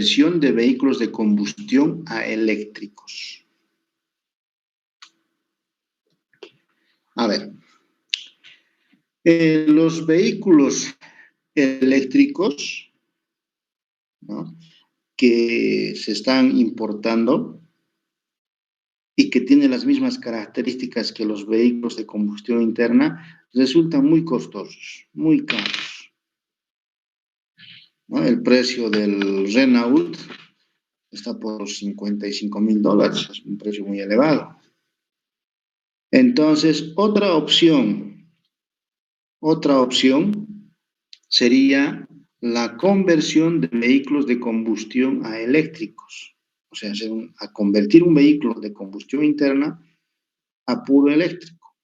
conversión de vehículos de combustión a eléctricos. A ver, los vehículos eléctricos, ¿no?, que se están importando y que tienen las mismas características que los vehículos de combustión interna, resultan muy costosos, muy caros, ¿no? El precio del Renault está por los $55,000, es un precio muy elevado. Entonces, otra opción sería la conversión de vehículos de combustión a eléctricos. O sea, a convertir un vehículo de combustión interna a puro eléctrico.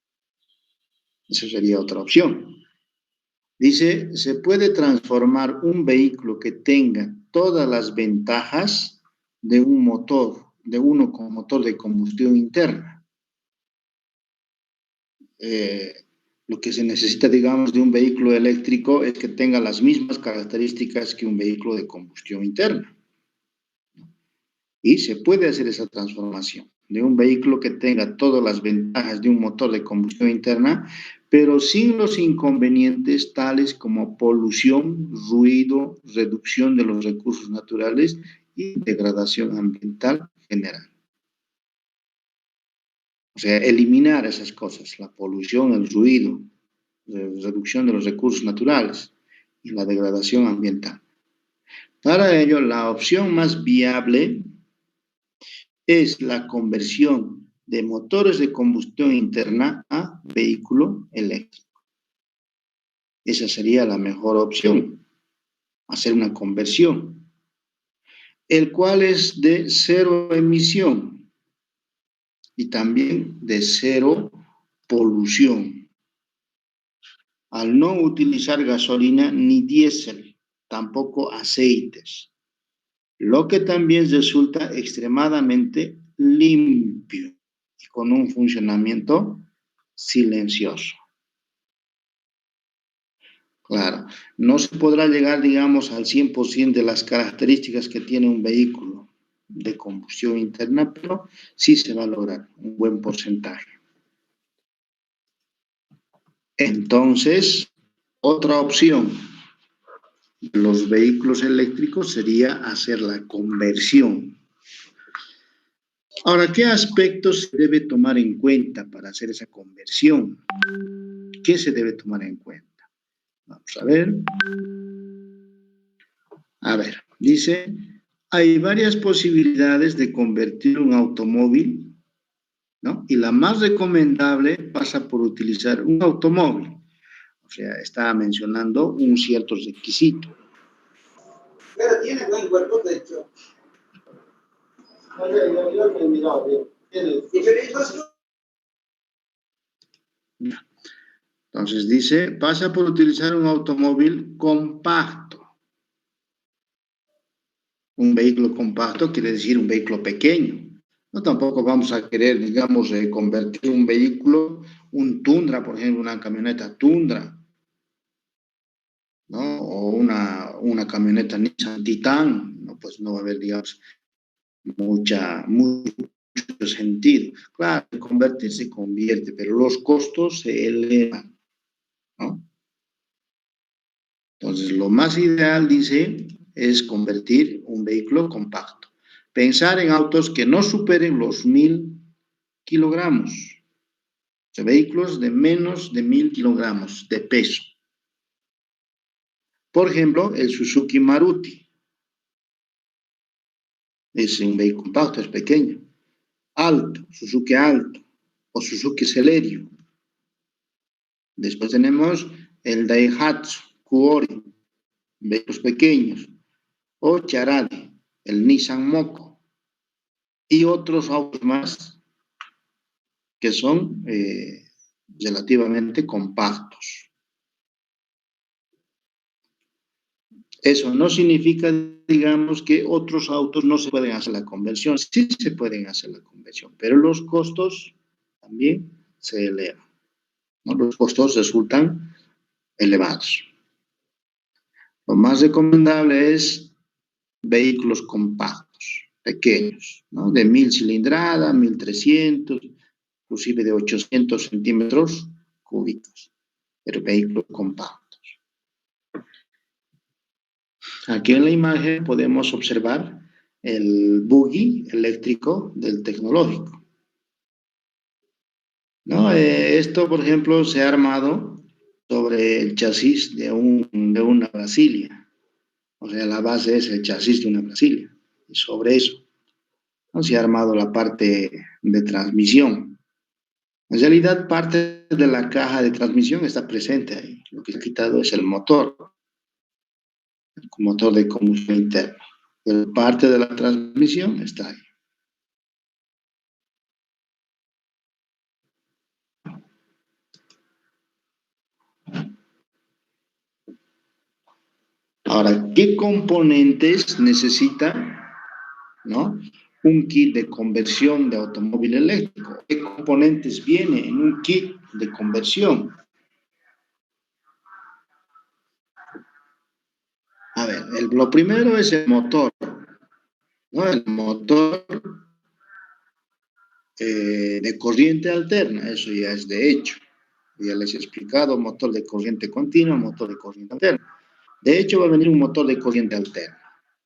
Esa sería otra opción. Dice, se puede transformar un vehículo que tenga todas las ventajas de un motor, de uno con motor de combustión interna. Lo que se necesita, digamos, de un vehículo eléctrico es que tenga las mismas características que un vehículo de combustión interna. Y se puede hacer esa transformación de un vehículo que tenga todas las ventajas de un motor de combustión interna, pero sin los inconvenientes tales como polución, ruido, reducción de los recursos naturales y degradación ambiental general. O sea, eliminar esas cosas, la polución, el ruido, la reducción de los recursos naturales y la degradación ambiental. Para ello, la opción más viable es la conversión de motores de combustión interna a vehículo eléctrico. Esa sería la mejor opción, hacer una conversión, el cual es de cero emisión y también de cero polución, al no utilizar gasolina ni diésel, tampoco aceites, lo que también resulta extremadamente limpio y con un funcionamiento silencioso. Claro, no se podrá llegar, digamos, al 100% de las características que tiene un vehículo de combustión interna, pero sí se va a lograr un buen porcentaje. Entonces, otra opción de los vehículos eléctricos sería hacer la conversión. Ahora, ¿qué aspectos se debe tomar en cuenta para hacer esa conversión? ¿Qué se debe tomar en cuenta? Vamos a ver. A ver, dice, hay varias posibilidades de convertir un automóvil, ¿no? Y la más recomendable pasa por utilizar un automóvil. O sea, está mencionando un cierto requisito. Pero tiene buen cuerpo, de hecho. Entonces dice, pasa por utilizar un automóvil compacto. Un vehículo compacto quiere decir un vehículo pequeño. No tampoco vamos a querer, digamos, convertir un vehículo, un Tundra, por ejemplo, una camioneta Tundra, ¿no? O una camioneta Nissan Titan, ¿no? Pues no va a haber, digamos, mucho sentido. Claro, convertir se convierte, pero los costos se elevan, ¿no? Entonces, lo más ideal, dice, es convertir un vehículo compacto. Pensar en autos que no superen los 1.000 kilogramos. O sea, vehículos de menos de 1.000 kilogramos de peso. Por ejemplo, el Suzuki Maruti. Es un vehículo compacto, es pequeño. Alto, Suzuki Alto o Suzuki Celerio. Después tenemos el Daihatsu Kuori, vehículos pequeños. O Charade, el Nissan Moco. Y otros autos más que son relativamente compactos. Eso no significa, digamos, que otros autos no se pueden hacer la conversión. Sí se pueden hacer la conversión, pero los costos también se elevan, ¿no? Los costos resultan elevados. Lo más recomendable es vehículos compactos, pequeños, ¿no? De 1000 cilindradas, 1300, inclusive de 800 centímetros cúbicos, pero vehículos compactos. Aquí en la imagen podemos observar el buggy eléctrico del tecnológico, ¿no? Esto, por ejemplo, se ha armado sobre el chasis de una Brasilia. O sea, la base es el chasis de una Brasilia. Y sobre eso, ¿no? Se ha armado la parte de transmisión. En realidad, parte de la caja de transmisión está presente ahí. Lo que se ha quitado es el motor de combustión interna. Pero parte de la transmisión está ahí. Ahora, ¿qué componentes necesita, ¿no? Un kit de conversión de automóvil eléctrico? ¿Qué componentes viene en un kit de conversión? A ver, lo primero es el motor, ¿no? El motor de corriente alterna, eso ya es de hecho. Ya les he explicado, motor de corriente continua, motor de corriente alterna. De hecho, va a venir un motor de corriente alterna,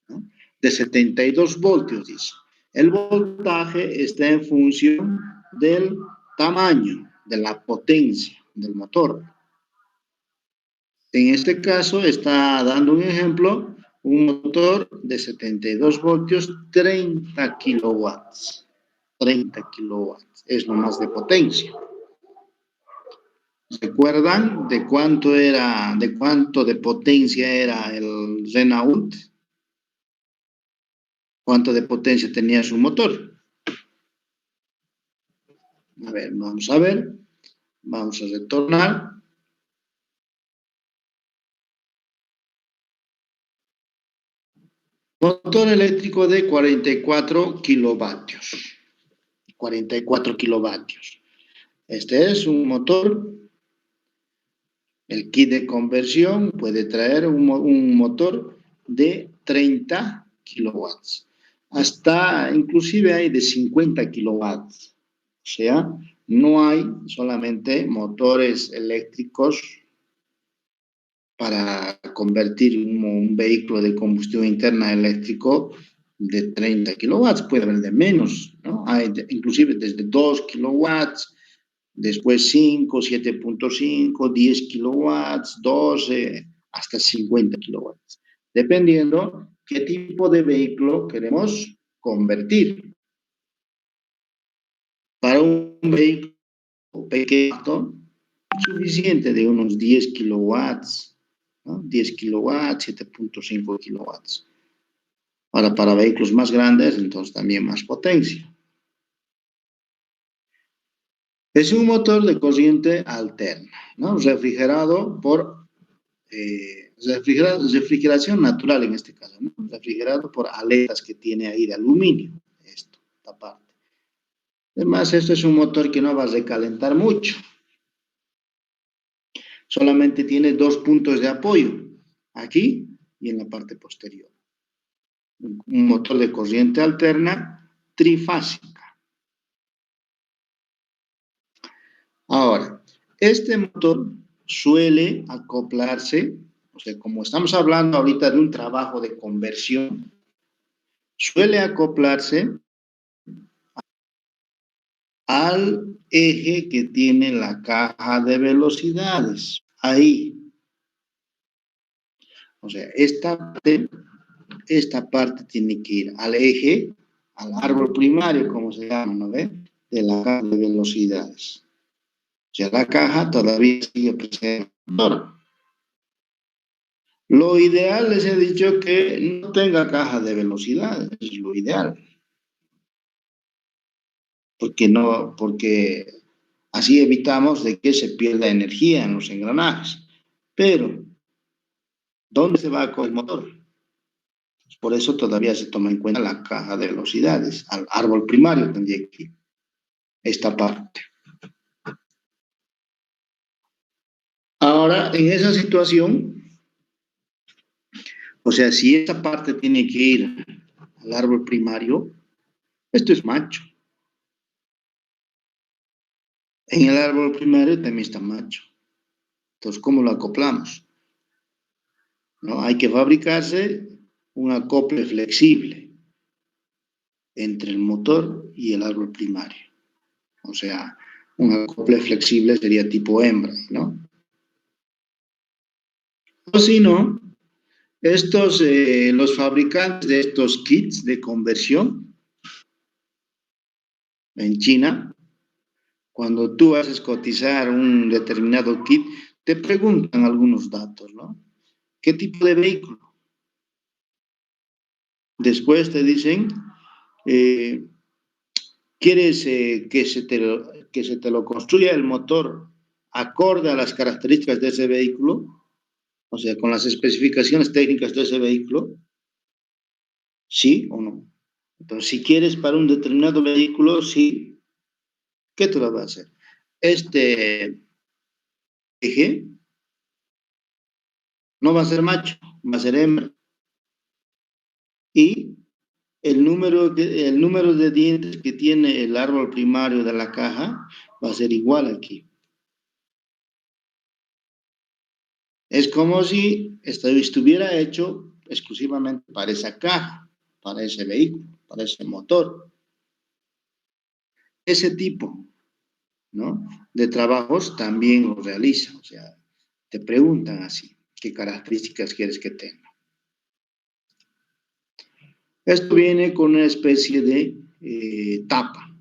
¿no? De 72 voltios, dice. El voltaje está en función del tamaño, de la potencia del motor. En este caso está dando un ejemplo, un motor de 72 voltios, 30 kilowatts. 30 kilowatts, es lo más de potencia. ¿Recuerdan de cuánto de potencia era el Renault? ¿Cuánto de potencia tenía su motor? A ver, vamos a ver. Vamos a retornar. Motor eléctrico de 44 kilovatios. 44 kilovatios. Este es un motor. El kit de conversión puede traer un motor de 30 kilowatts. Hasta inclusive hay de 50 kilowatts. O sea, no hay solamente motores eléctricos para convertir un vehículo de combustión interna eléctrico de 30 kilowatts, puede haber de menos, ¿no? Hay inclusive desde 2 kilowatts, después 5, 7.5, 10 kilowatts, 12, hasta 50 kilowatts, dependiendo qué tipo de vehículo queremos convertir. Para un vehículo pequeño, suficiente de unos 10 kilowatts, ¿no? 10 kilowatts, 7.5 kilowatts. Ahora, para vehículos más grandes, entonces también más potencia. Es un motor de corriente alterna, ¿no? Refrigerado por refrigeración natural en este caso, ¿no? Refrigerado por aletas que tiene ahí de aluminio, esta parte. Además, esto es un motor que no va a recalentar mucho. Solamente tiene 2 puntos de apoyo, aquí y en la parte posterior. Un motor de corriente alterna trifásica. Ahora, este motor suele acoplarse, o sea, como estamos hablando ahorita de un trabajo de conversión, suele acoplarse al eje que tiene la caja de velocidades. Ahí. O sea, esta parte tiene que ir al eje, al árbol primario, como se llama, ¿no ve? De la caja de velocidades. O sea, la caja todavía sigue presente. Lo ideal les he dicho que no tenga caja de velocidades, es lo ideal. Porque así evitamos de que se pierda energía en los engranajes. Pero, ¿dónde se va con el motor? Por eso todavía se toma en cuenta la caja de velocidades. Al árbol primario tendría que ir esta parte. Ahora, en esa situación, O sea, si esa parte tiene que ir al árbol primario, esto es macho. En el árbol primario también está macho. Entonces, ¿cómo lo acoplamos? ¿No? Hay que fabricarse un acople flexible entre el motor y el árbol primario. O sea, un acople flexible sería tipo hembra, ¿no? O si no, los fabricantes de estos kits de conversión en China, cuando tú haces cotizar un determinado kit, te preguntan algunos datos, ¿no? ¿Qué tipo de vehículo? Después te dicen, eh, ¿quieres que se te lo construya el motor acorde a las características de ese vehículo? O sea, con las especificaciones técnicas de ese vehículo, ¿sí o no? Entonces, si quieres para un determinado vehículo, sí, ¿qué te lo va a hacer? Este eje no va a ser macho, va a ser hembra. Y el número de dientes que tiene el árbol primario de la caja va a ser igual aquí. Es como si estuviera hecho exclusivamente para esa caja, para ese vehículo, para ese motor. Ese tipo, ¿no?, de trabajos también lo realiza. O sea, te preguntan así, ¿qué características quieres que tenga? Esto viene con una especie de tapa.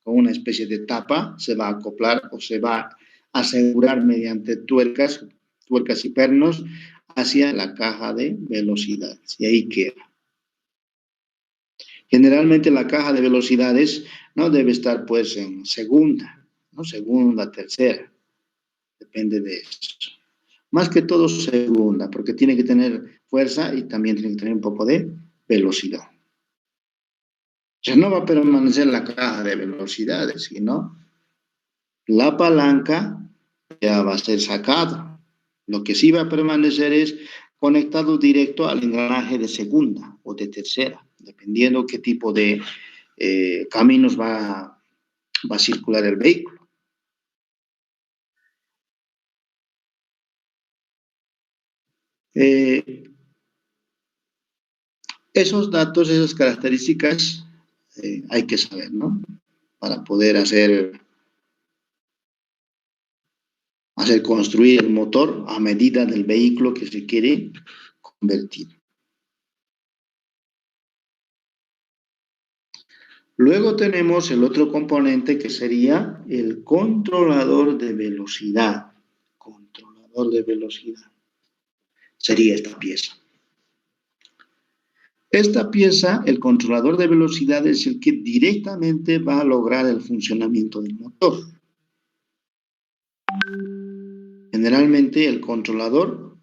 Con una especie de tapa se va a acoplar o se va a asegurar mediante tuercas y pernos hacia la caja de velocidades. Y ahí queda. Generalmente la caja de velocidades no debe estar pues en segunda, ¿no? Segunda, tercera, depende de eso. Más que todo segunda, porque tiene que tener fuerza y también tiene que tener un poco de velocidad. O sea, no va a permanecer la caja de velocidades, sino la palanca ya va a ser sacada. Lo que sí va a permanecer es conectado directo al engranaje de segunda o de tercera, dependiendo qué tipo de caminos va a circular el vehículo. Eh, Esos datos, esas características, hay que saber, ¿no? Para poder hacer construir el motor a medida del vehículo que se quiere convertir. Luego tenemos el otro componente que sería el controlador de velocidad. Controlador de velocidad. Sería esta pieza. Esta pieza, el controlador de velocidad, es el que directamente va a lograr el funcionamiento del motor. Generalmente el controlador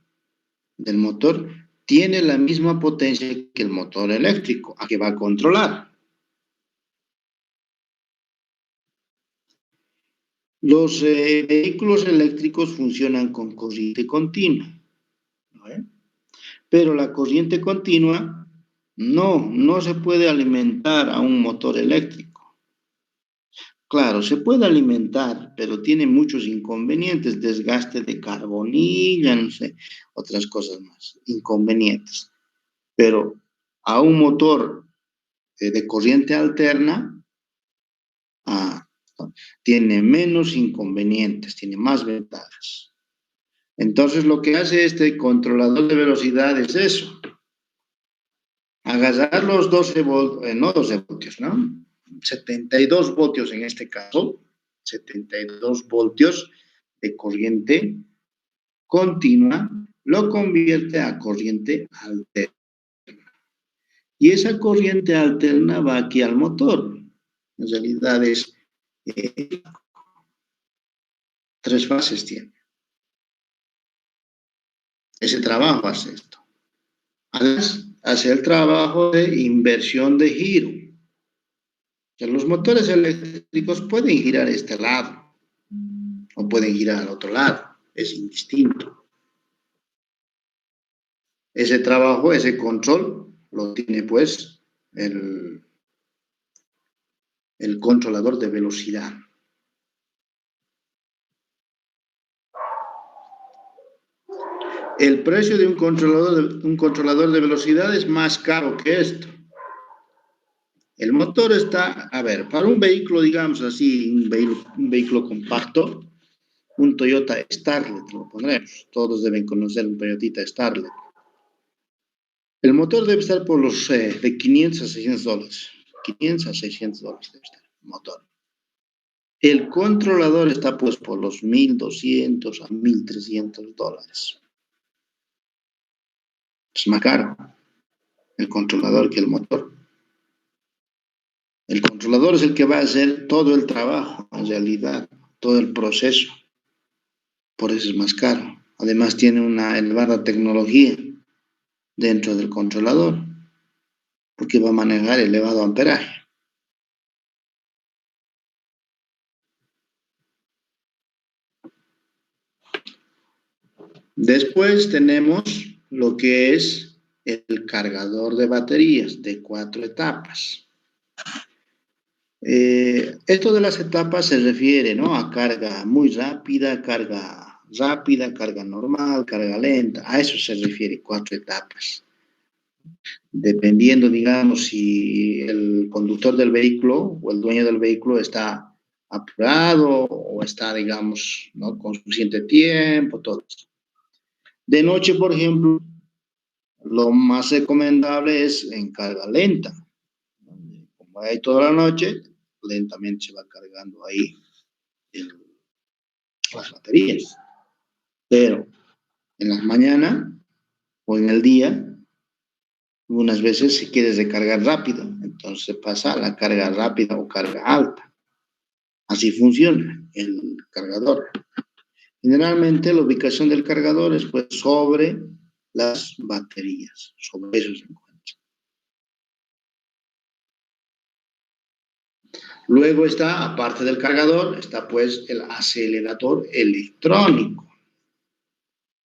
del motor tiene la misma potencia que el motor eléctrico, a que va a controlar. Los vehículos eléctricos funcionan con corriente continua, ¿no? Pero la corriente continua no se puede alimentar a un motor eléctrico. Claro, se puede alimentar, pero tiene muchos inconvenientes, desgaste de carbonilla, no sé, otras cosas más, inconvenientes. Pero a un motor de corriente alterna, ah, tiene menos inconvenientes, tiene más ventajas. Entonces, lo que hace este controlador de velocidad es eso: agarrar los 12 voltios, no 12 voltios, ¿no? 72 voltios en este caso, 72 voltios de corriente continua, lo convierte a corriente alterna. Y esa corriente alterna va aquí al motor. En realidad es tres fases tiene. Ese trabajo hace esto. Hace el trabajo de inversión de giro. Que los motores eléctricos pueden girar a este lado o pueden girar al otro lado. Es indistinto. Ese trabajo, ese control, lo tiene pues el controlador de velocidad. El precio de un controlador de velocidad es más caro que esto. El motor está, a ver, para un vehículo, digamos así, un vehículo compacto, un Toyota Starlet, lo pondremos. Todos deben conocer un Toyota Starlet. El motor debe estar por los de 500 a 600 dólares. 500 a 600 dólares debe estar el motor. El controlador está pues por los 1.200 a 1.300 dólares. Es más caro el controlador que el motor. El controlador es el que va a hacer todo el trabajo, en realidad, todo el proceso. Por eso es más caro. Además tiene una elevada tecnología dentro del controlador, porque va a manejar elevado amperaje. Después tenemos lo que es el cargador de baterías de 4 etapas. Esto de las etapas se refiere, ¿no?, a carga muy rápida, carga normal, carga lenta. A eso se refiere 4 etapas. Dependiendo, digamos, si el conductor del vehículo o el dueño del vehículo está apurado o está, digamos, ¿no?, con suficiente tiempo, todo eso. De noche, por ejemplo, lo más recomendable es en carga lenta. Como hay toda la noche, lentamente se va cargando ahí las baterías. Pero en la mañana o en el día, algunas veces si quieres recargar rápido, entonces pasa a la carga rápida o carga alta. Así funciona el cargador. Generalmente la ubicación del cargador es pues sobre las baterías, sobre eso se encuentra. Luego está, aparte del cargador, está pues el acelerador electrónico.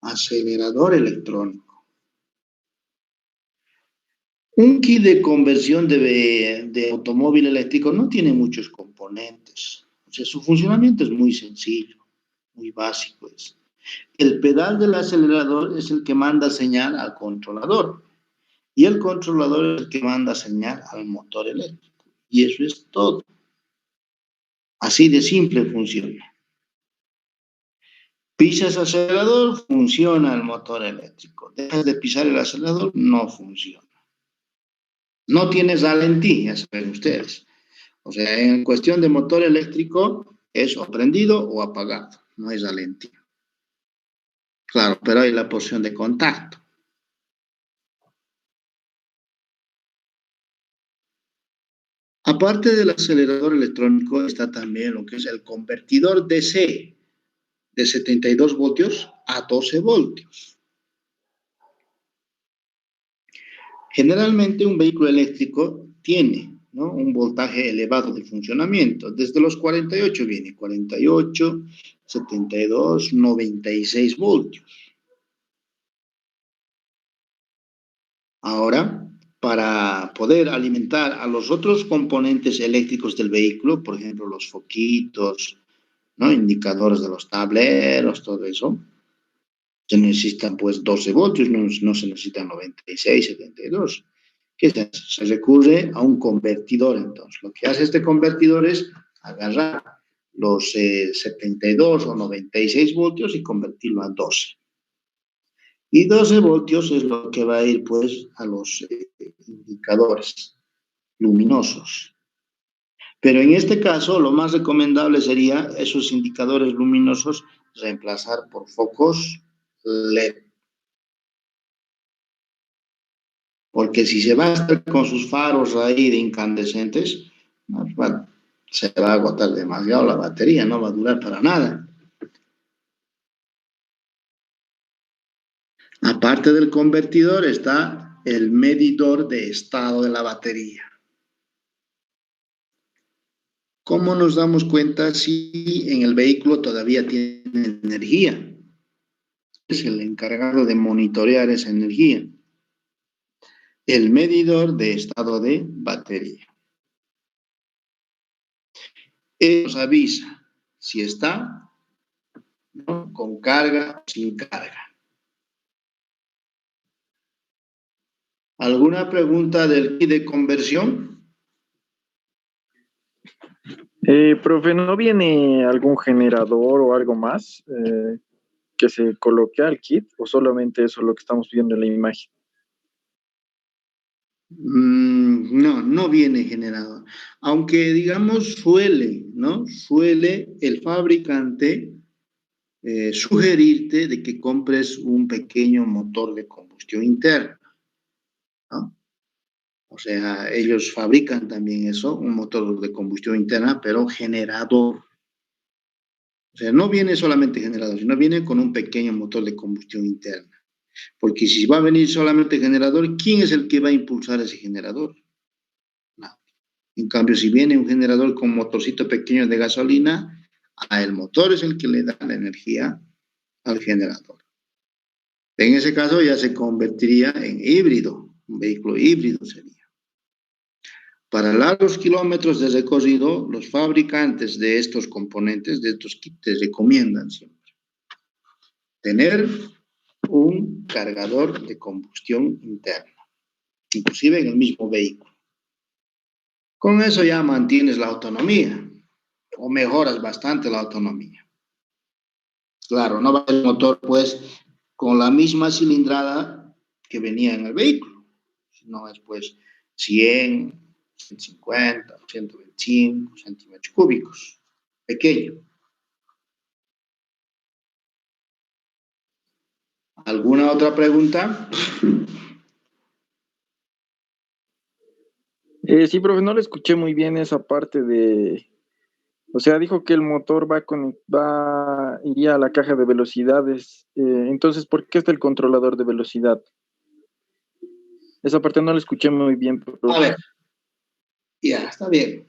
Acelerador electrónico. Un kit de conversión de automóvil eléctrico no tiene muchos componentes. O sea, su funcionamiento es muy sencillo, muy básico. El pedal del acelerador es el que manda señal al controlador y el controlador es el que manda señal al motor eléctrico. Y eso es todo. Así de simple funciona. Pisas el acelerador, funciona el motor eléctrico. Dejas de pisar el acelerador, no funciona. No tienes ralentí, ya saben ustedes. O sea, en cuestión de motor eléctrico es o prendido o apagado. No hay ralentí. Claro, pero hay la porción de contacto. Aparte del acelerador electrónico está también lo que es el convertidor DC de 72 voltios a 12 voltios. Generalmente un vehículo eléctrico tiene, ¿no?, un voltaje elevado de funcionamiento. Desde los 48 viene 48, 72, 96 voltios. Ahora, para poder alimentar a los otros componentes eléctricos del vehículo, por ejemplo, los foquitos, ¿no?, indicadores de los tableros, todo eso, se necesitan pues 12 voltios, no se necesitan 96, 72. ¿Qué se hace? Se recurre a un convertidor. Entonces, lo que hace este convertidor es agarrar los 72 o 96 voltios y convertirlo a 12. Y 12 voltios es lo que va a ir pues a los indicadores luminosos. Pero en este caso, lo más recomendable sería esos indicadores luminosos reemplazar por focos LED. Porque si se va a estar con sus faros ahí de incandescentes, se va a agotar demasiado la batería, no va a durar para nada. Aparte del convertidor está el medidor de estado de la batería. ¿Cómo nos damos cuenta si en el vehículo todavía tiene energía? Es el encargado de monitorear esa energía. el medidor de estado de batería. Nos avisa si está, ¿no?, con carga o sin carga. ¿Alguna pregunta del kit de conversión? Profe, ¿no viene algún generador o algo más que se coloque al kit o solamente eso lo que estamos viendo en la imagen? No, no viene generador. Aunque, digamos, suele, ¿no? Suele el fabricante sugerirte de que compres un pequeño motor de combustión interna, ¿no? O sea, ellos fabrican también eso, un motor de combustión interna, pero generador. O sea, no viene solamente generador, sino viene con un pequeño motor de combustión interna. Porque si va a venir solamente generador, ¿quién es el que va a impulsar ese generador? No. En cambio, si viene un generador con motorcito pequeño de gasolina, el motor es el que le da la energía al generador. En ese caso ya se convertiría en híbrido, un vehículo híbrido sería. Para largos kilómetros de recorrido, los fabricantes de estos componentes, de estos kits, te recomiendan siempre tener un cargador de combustión interna, inclusive en el mismo vehículo. Con eso ya mantienes la autonomía o mejoras bastante la autonomía. Claro, no va el motor pues con la misma cilindrada que venía en el vehículo, sino es pues 100, 150, 125 centímetros cúbicos, pequeño. ¿Alguna otra pregunta? Sí, profe, no le escuché muy bien esa parte de... O sea, dijo que el motor iría a la caja de velocidades. Entonces, ¿por qué está el controlador de velocidad? Esa parte no la escuché muy bien, A profe. ver, ya, está bien.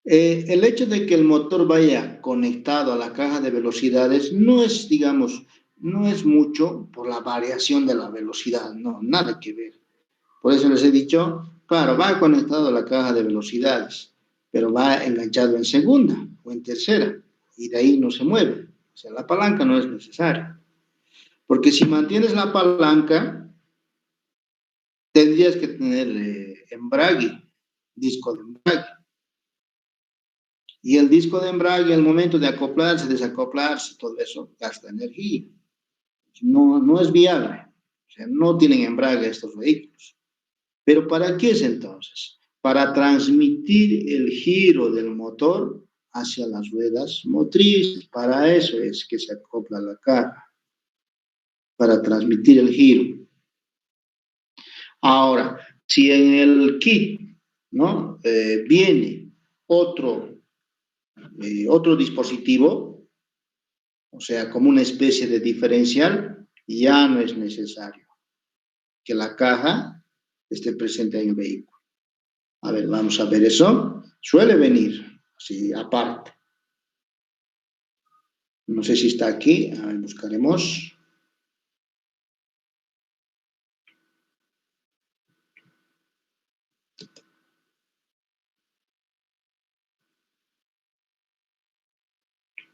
El hecho de que el motor vaya conectado a la caja de velocidades no es, digamos, no es mucho por la variación de la velocidad, no, nada que ver. Por eso les he dicho, claro, va conectado a la caja de velocidades, pero va enganchado en segunda o en tercera, y de ahí no se mueve. O sea, la palanca no es necesaria. Porque si mantienes la palanca, tendrías que tener embrague, disco de embrague. Y el disco de embrague, al momento de acoplarse, desacoplarse, todo eso, gasta energía. No, no es viable. O sea, no tienen embrague estos vehículos. ¿Pero para qué es entonces? Para transmitir el giro del motor hacia las ruedas motrices. Para eso es que se acopla la caja, para transmitir el giro. Ahora, si en el kit, ¿no?, viene otro dispositivo, o sea, como una especie de diferencial, ya no es necesario que la caja esté presente en el vehículo. A ver, vamos a ver eso. Suele venir, así, aparte. No sé si está aquí. A ver, buscaremos.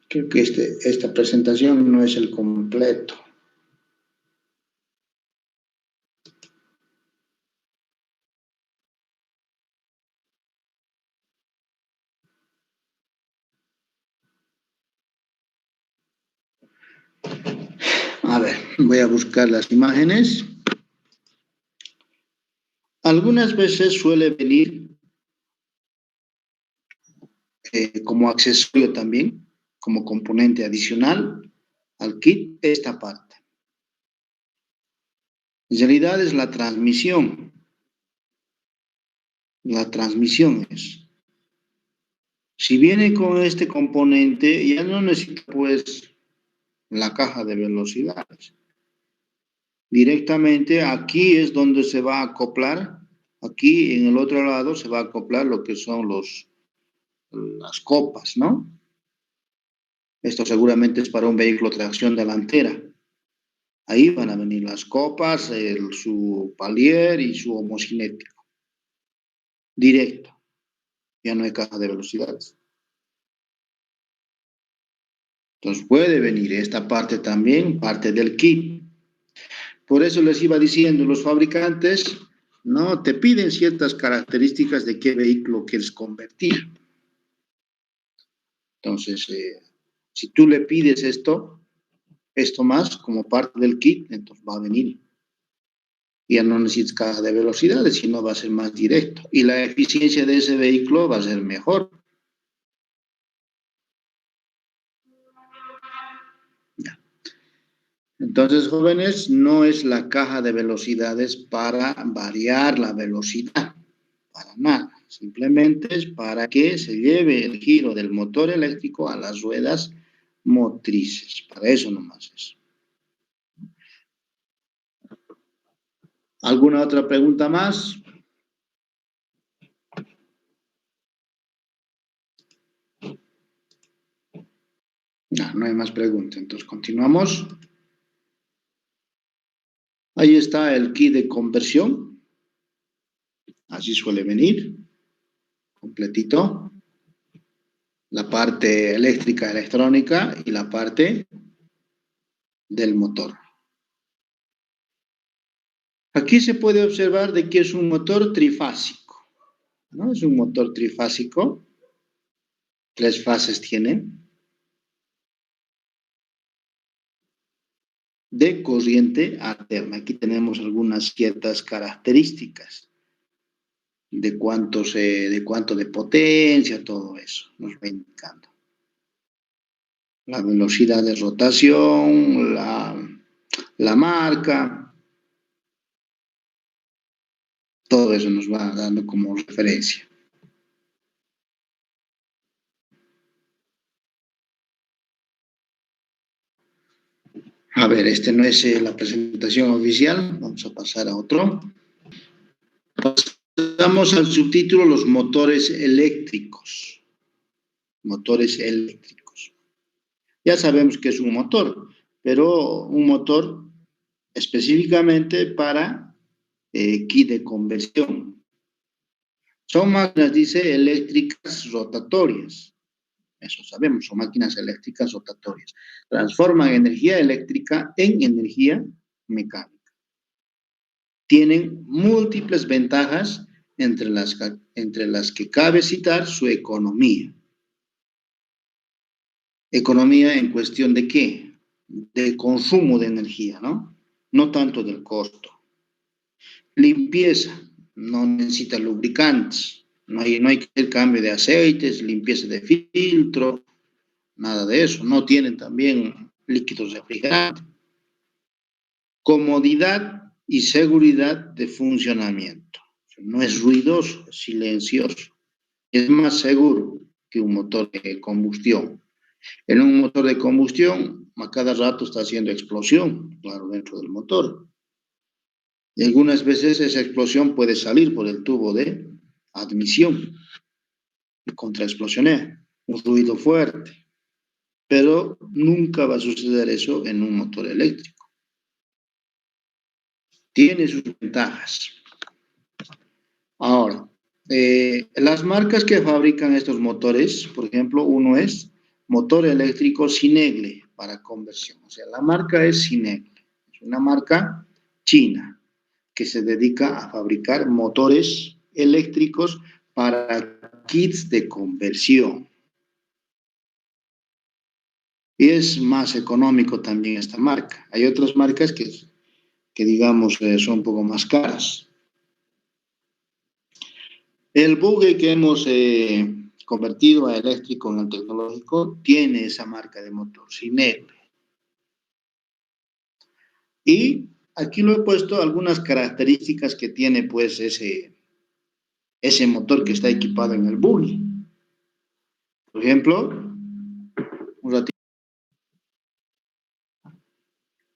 Creo que esta presentación no es el completo. A ver, voy a buscar las imágenes. Algunas veces suele venir como accesorio también, como componente adicional al kit, esta parte. En realidad es la transmisión. La transmisión es. Si viene con este componente, ya no necesita pues la caja de velocidades. Directamente aquí es donde se va a acoplar. Aquí en el otro lado se va a acoplar lo que son las copas, ¿no? Esto seguramente es para un vehículo de tracción delantera. Ahí van a venir las copas, su palier y su homocinético. Directo. Ya no hay caja de velocidades. Entonces puede venir esta parte también, parte del kit. Por eso les iba diciendo, los fabricantes no te piden ciertas características de qué vehículo quieres convertir. Entonces, si tú le pides esto más como parte del kit, entonces va a venir. Ya no necesitas caja de velocidades, sino va a ser más directo. Y la eficiencia de ese vehículo va a ser mejor. Entonces, jóvenes, no es la caja de velocidades para variar la velocidad, para nada. Simplemente es para que se lleve el giro del motor eléctrico a las ruedas motrices. Para eso nomás es. ¿Alguna otra pregunta más? No, no hay más preguntas. Entonces, continuamos. Ahí está el kit de conversión. Así suele venir. Completito. La parte eléctrica, electrónica y la parte del motor. Aquí se puede observar de que es un motor trifásico, ¿no? Es un motor trifásico. 3 fases tiene. De corriente alterna. Aquí tenemos algunas ciertas características de cuánto de potencia, todo eso nos va indicando. La velocidad de rotación, la marca, todo eso nos va dando como referencia. A ver, este no es la presentación oficial, vamos a pasar a otro. Pasamos al subtítulo, los motores eléctricos. Motores eléctricos. Ya sabemos que es un motor, pero un motor específicamente para kit de conversión. Son máquinas, dice, eléctricas rotatorias. Eso sabemos, son máquinas eléctricas rotatorias. Transforman energía eléctrica en energía mecánica. Tienen múltiples ventajas entre las que cabe citar su economía. Economía en cuestión de qué? De consumo de energía, ¿no? No tanto del costo. Limpieza, no necesita lubricantes, no hay que hacer cambio de aceites, limpieza de filtro, nada de eso. No tienen también líquidos refrigerantes. Comodidad y seguridad de funcionamiento. No es ruidoso, es silencioso. Es más seguro que un motor de combustión. En un motor de combustión, a cada rato está haciendo explosión, claro, dentro del motor. Y algunas veces esa explosión puede salir por el tubo de admisión y contraexplosionar, un ruido fuerte. Pero nunca va a suceder eso en un motor eléctrico. Tiene sus ventajas. Ahora, las marcas que fabrican estos motores, por ejemplo, uno es motor eléctrico Sinegle para conversión. O sea, la marca es Sinegle. Es una marca china que se dedica a fabricar motores eléctricos para kits de conversión. Y es más económico también esta marca. Hay otras marcas que digamos, son un poco más caras. El buggy que hemos convertido a eléctrico en el tecnológico tiene esa marca de motor, Sinegle. Y aquí lo he puesto algunas características que tiene pues ese motor que está equipado en el buggy. Por ejemplo, un ratito.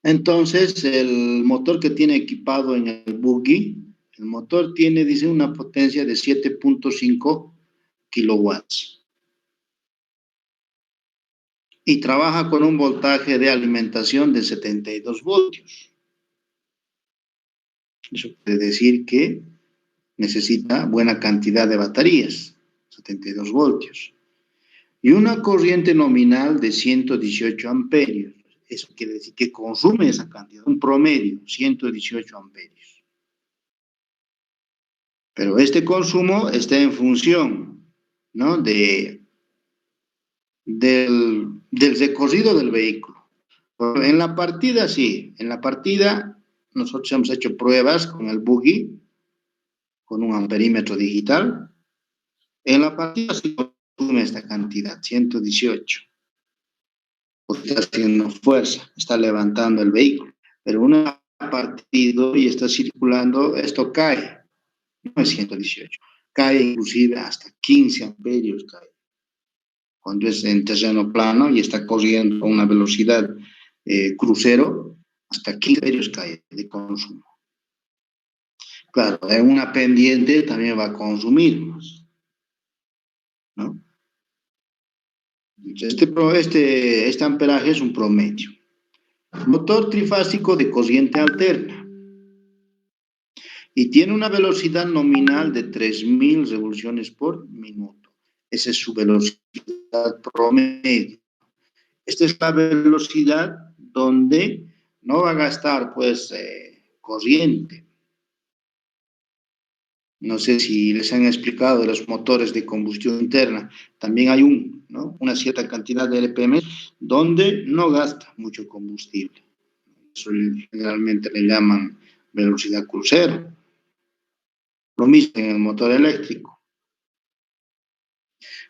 Entonces, el motor que tiene equipado en el buggy, el motor tiene, dice, una potencia de 7.5 kilowatts. y trabaja con un voltaje de alimentación de 72 voltios. Eso quiere decir que necesita buena cantidad de baterías, 72 voltios. Y una corriente nominal de 118 amperios. Eso quiere decir que consume esa cantidad, un promedio, 118 amperios. Pero este consumo está en función, ¿no?, del recorrido del vehículo. En la partida, sí, en la partida nosotros hemos hecho pruebas con el buggy, con un amperímetro digital. En la partida se consume esta cantidad, 118. Porque está haciendo fuerza, está levantando el vehículo. Pero una partido y está circulando, esto cae, no es 118, cae inclusive hasta 15 amperios, cae. Cuando es en terreno plano y está corriendo a una velocidad crucero, hasta 15 amperios cae de consumo. Claro, en una pendiente también va a consumir más, ¿no? Este amperaje es un promedio. Motor trifásico de corriente alterna y tiene una velocidad nominal de 3.000 revoluciones por minuto. Esa es su velocidad promedio. Esta es la velocidad donde no va a gastar, pues, corriente. No sé si les han explicado de los motores de combustión interna. También hay una cierta cantidad de RPM donde no gasta mucho combustible. Eso generalmente le llaman velocidad crucero. Lo mismo en el motor eléctrico.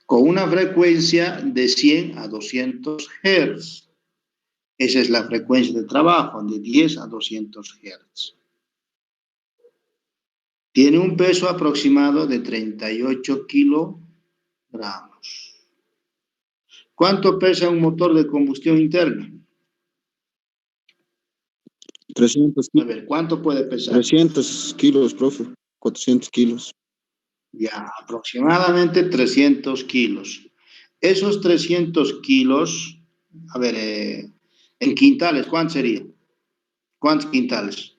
Con una frecuencia de 100 a 200 Hz. Esa es la frecuencia de trabajo, de 10 a 200 Hz. Tiene un peso aproximado de 38 kilogramos. ¿Cuánto pesa un motor de combustión interna? 300 A ver, ¿cuánto puede pesar? 300 kilos, profe. 400 kilos. Ya, aproximadamente 300 kilos. Esos 300 kilos, a ver, en quintales, ¿cuánto sería? ¿Cuántos quintales?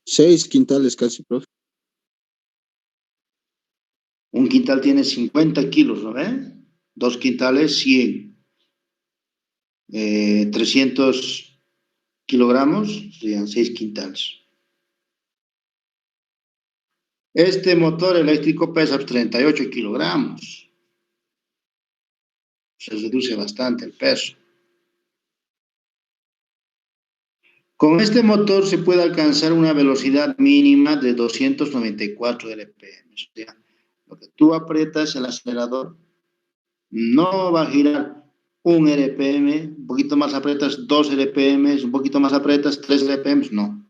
6 quintales casi, profe. Un quintal tiene 50 kilos, ¿no ve? 2 quintales, 100. 300 kilogramos serían 6 quintales. Este motor eléctrico pesa 38 kilogramos. Se reduce bastante el peso. Con este motor se puede alcanzar una velocidad mínima de 294 RPM. O sea, lo que tú aprietas el acelerador no va a girar 1 RPM, un poquito más aprietas 2 RPM, un poquito más aprietas 3 RPM, no.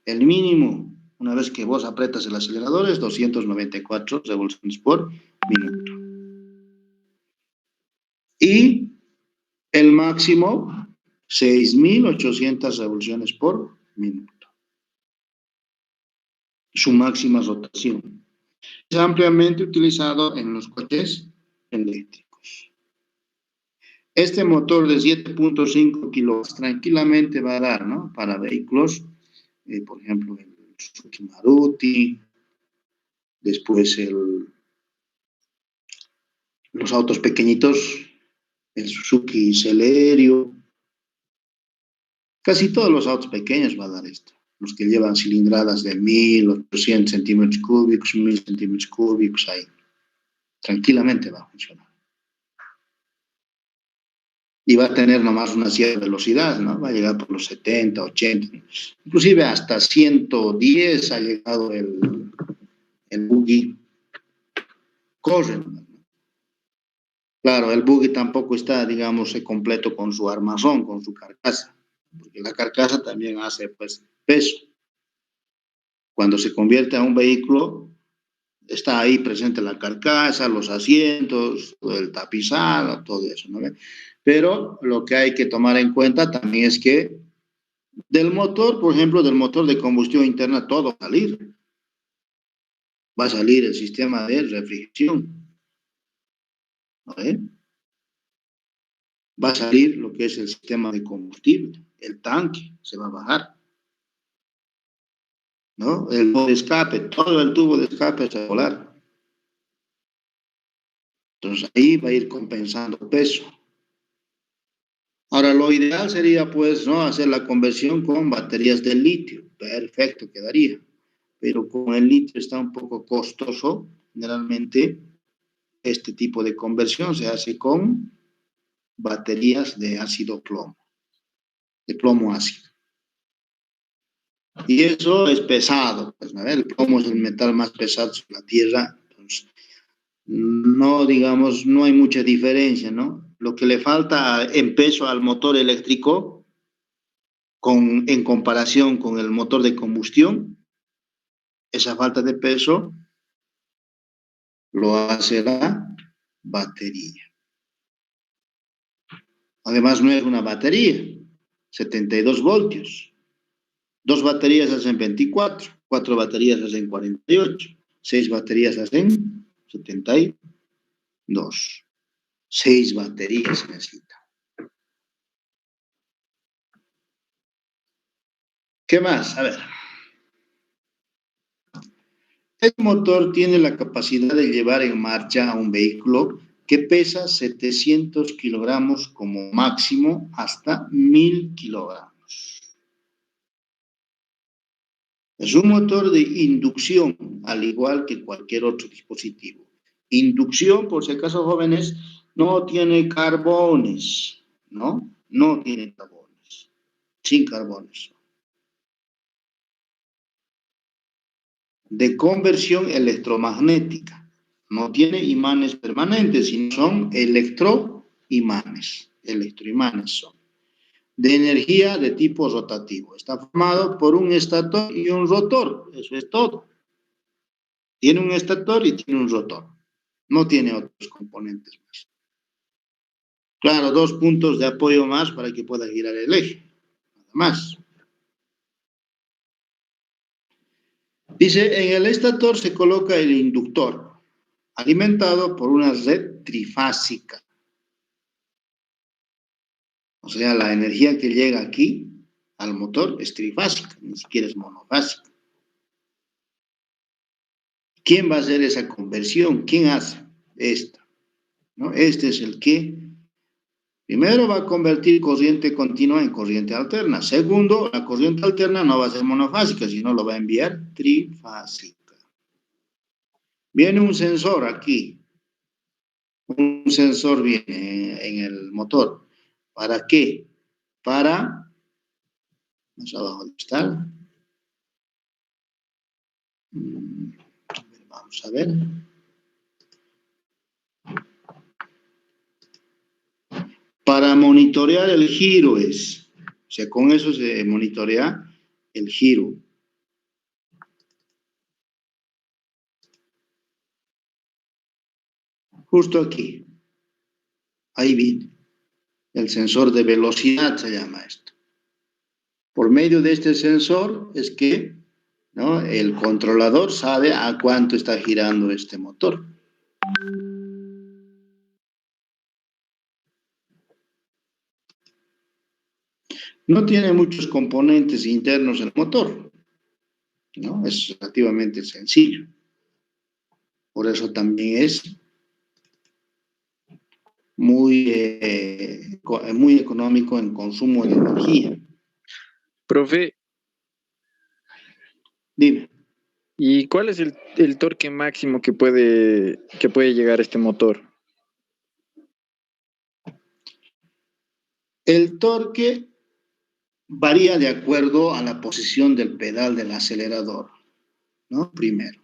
El mínimo, una vez que vos aprietas el acelerador, es 294 revoluciones por minuto. Y el máximo, 6.800 revoluciones por minuto. Su máxima rotación. Es ampliamente utilizado en los coches eléctricos. Este motor de 7.5 kilovatios tranquilamente va a dar, ¿no?, para vehículos, por ejemplo, el Suzuki Maruti, después los autos pequeñitos, el Suzuki Celerio, casi todos los autos pequeños va a dar esto. Los que llevan cilindradas de 1.800 centímetros cúbicos, 1.000 centímetros cúbicos, ahí tranquilamente va a funcionar. Y va a tener nomás una cierta velocidad, ¿no? Va a llegar por los 70, 80, inclusive hasta 110 ha llegado el buggy. Corre, ¿no? Claro, el buggy tampoco está, digamos, completo con su armazón, con su carcasa, porque la carcasa también hace, pues, peso. Cuando se convierte a un vehículo, está ahí presente la carcasa, los asientos, el tapizado, todo eso, ¿no? Pero lo que hay que tomar en cuenta también es que del motor, por ejemplo, del motor de combustión interna, todo va a salir. Va a salir el sistema de refrigeración. ¿eh? Va a salir lo que es el sistema de combustible, el tanque se va a bajar, ¿no? El tubo de escape, todo el tubo de escape se va a volar. Entonces ahí va a ir compensando peso. Ahora, lo ideal sería, pues, ¿no? Hacer la conversión con baterías de litio. Perfecto, quedaría. Pero como el litio está un poco costoso, generalmente este tipo de conversión se hace con baterías de ácido plomo, de plomo ácido. Y eso es pesado, pues, ¿no? El plomo es el metal más pesado de la Tierra. Entonces, no, digamos, no hay mucha diferencia, ¿no? Lo que le falta en peso al motor eléctrico en comparación con el motor de combustión, esa falta de peso lo hace la batería. Además, no es una batería, 72 voltios. Dos baterías hacen 24, cuatro baterías hacen 48, seis baterías hacen 72. Seis baterías se necesitan. ¿Qué más? A ver. El motor tiene la capacidad de llevar en marcha a un vehículo que pesa 700 kilogramos como máximo hasta 1000 kilogramos. Es un motor de inducción, al igual que cualquier otro dispositivo. Inducción, por si acaso, jóvenes, no tiene carbones, ¿no? No tiene carbones, sin carbones. De conversión electromagnética. No tiene imanes permanentes, sino son electroimanes. Electroimanes son. De energía de tipo rotativo. Está formado por un estator y un rotor. Eso es todo. Tiene un estator y tiene un rotor. No tiene otros componentes más. Claro, dos puntos de apoyo más para que pueda girar el eje. Nada más. Dice, en el estator se coloca el inductor, alimentado por una red trifásica. O sea, la energía que llega aquí al motor es trifásica, ni siquiera es monofásica. ¿Quién va a hacer esa conversión? ¿Quién hace esta? ¿No? Este es el que primero va a convertir corriente continua en corriente alterna. Segundo, la corriente alterna no va a ser monofásica, sino lo va a enviar trifásica. Viene un sensor aquí. Un sensor viene en el motor. ¿Para qué? Para, más abajo está. Vamos a ver. Para monitorear el giro es. O sea, con eso se monitorea el giro. Justo aquí. Ahí viene. El sensor de velocidad se llama esto. Por medio de este sensor es que, ¿no?, el controlador sabe a cuánto está girando este motor. No tiene muchos componentes internos el motor, ¿no? Es relativamente sencillo. Por eso también es muy económico en consumo de energía. Profe, Dime. ¿y cuál es el torque máximo que puede llegar este motor? El torque varía de acuerdo a la posición del pedal del acelerador, ¿no? Primero.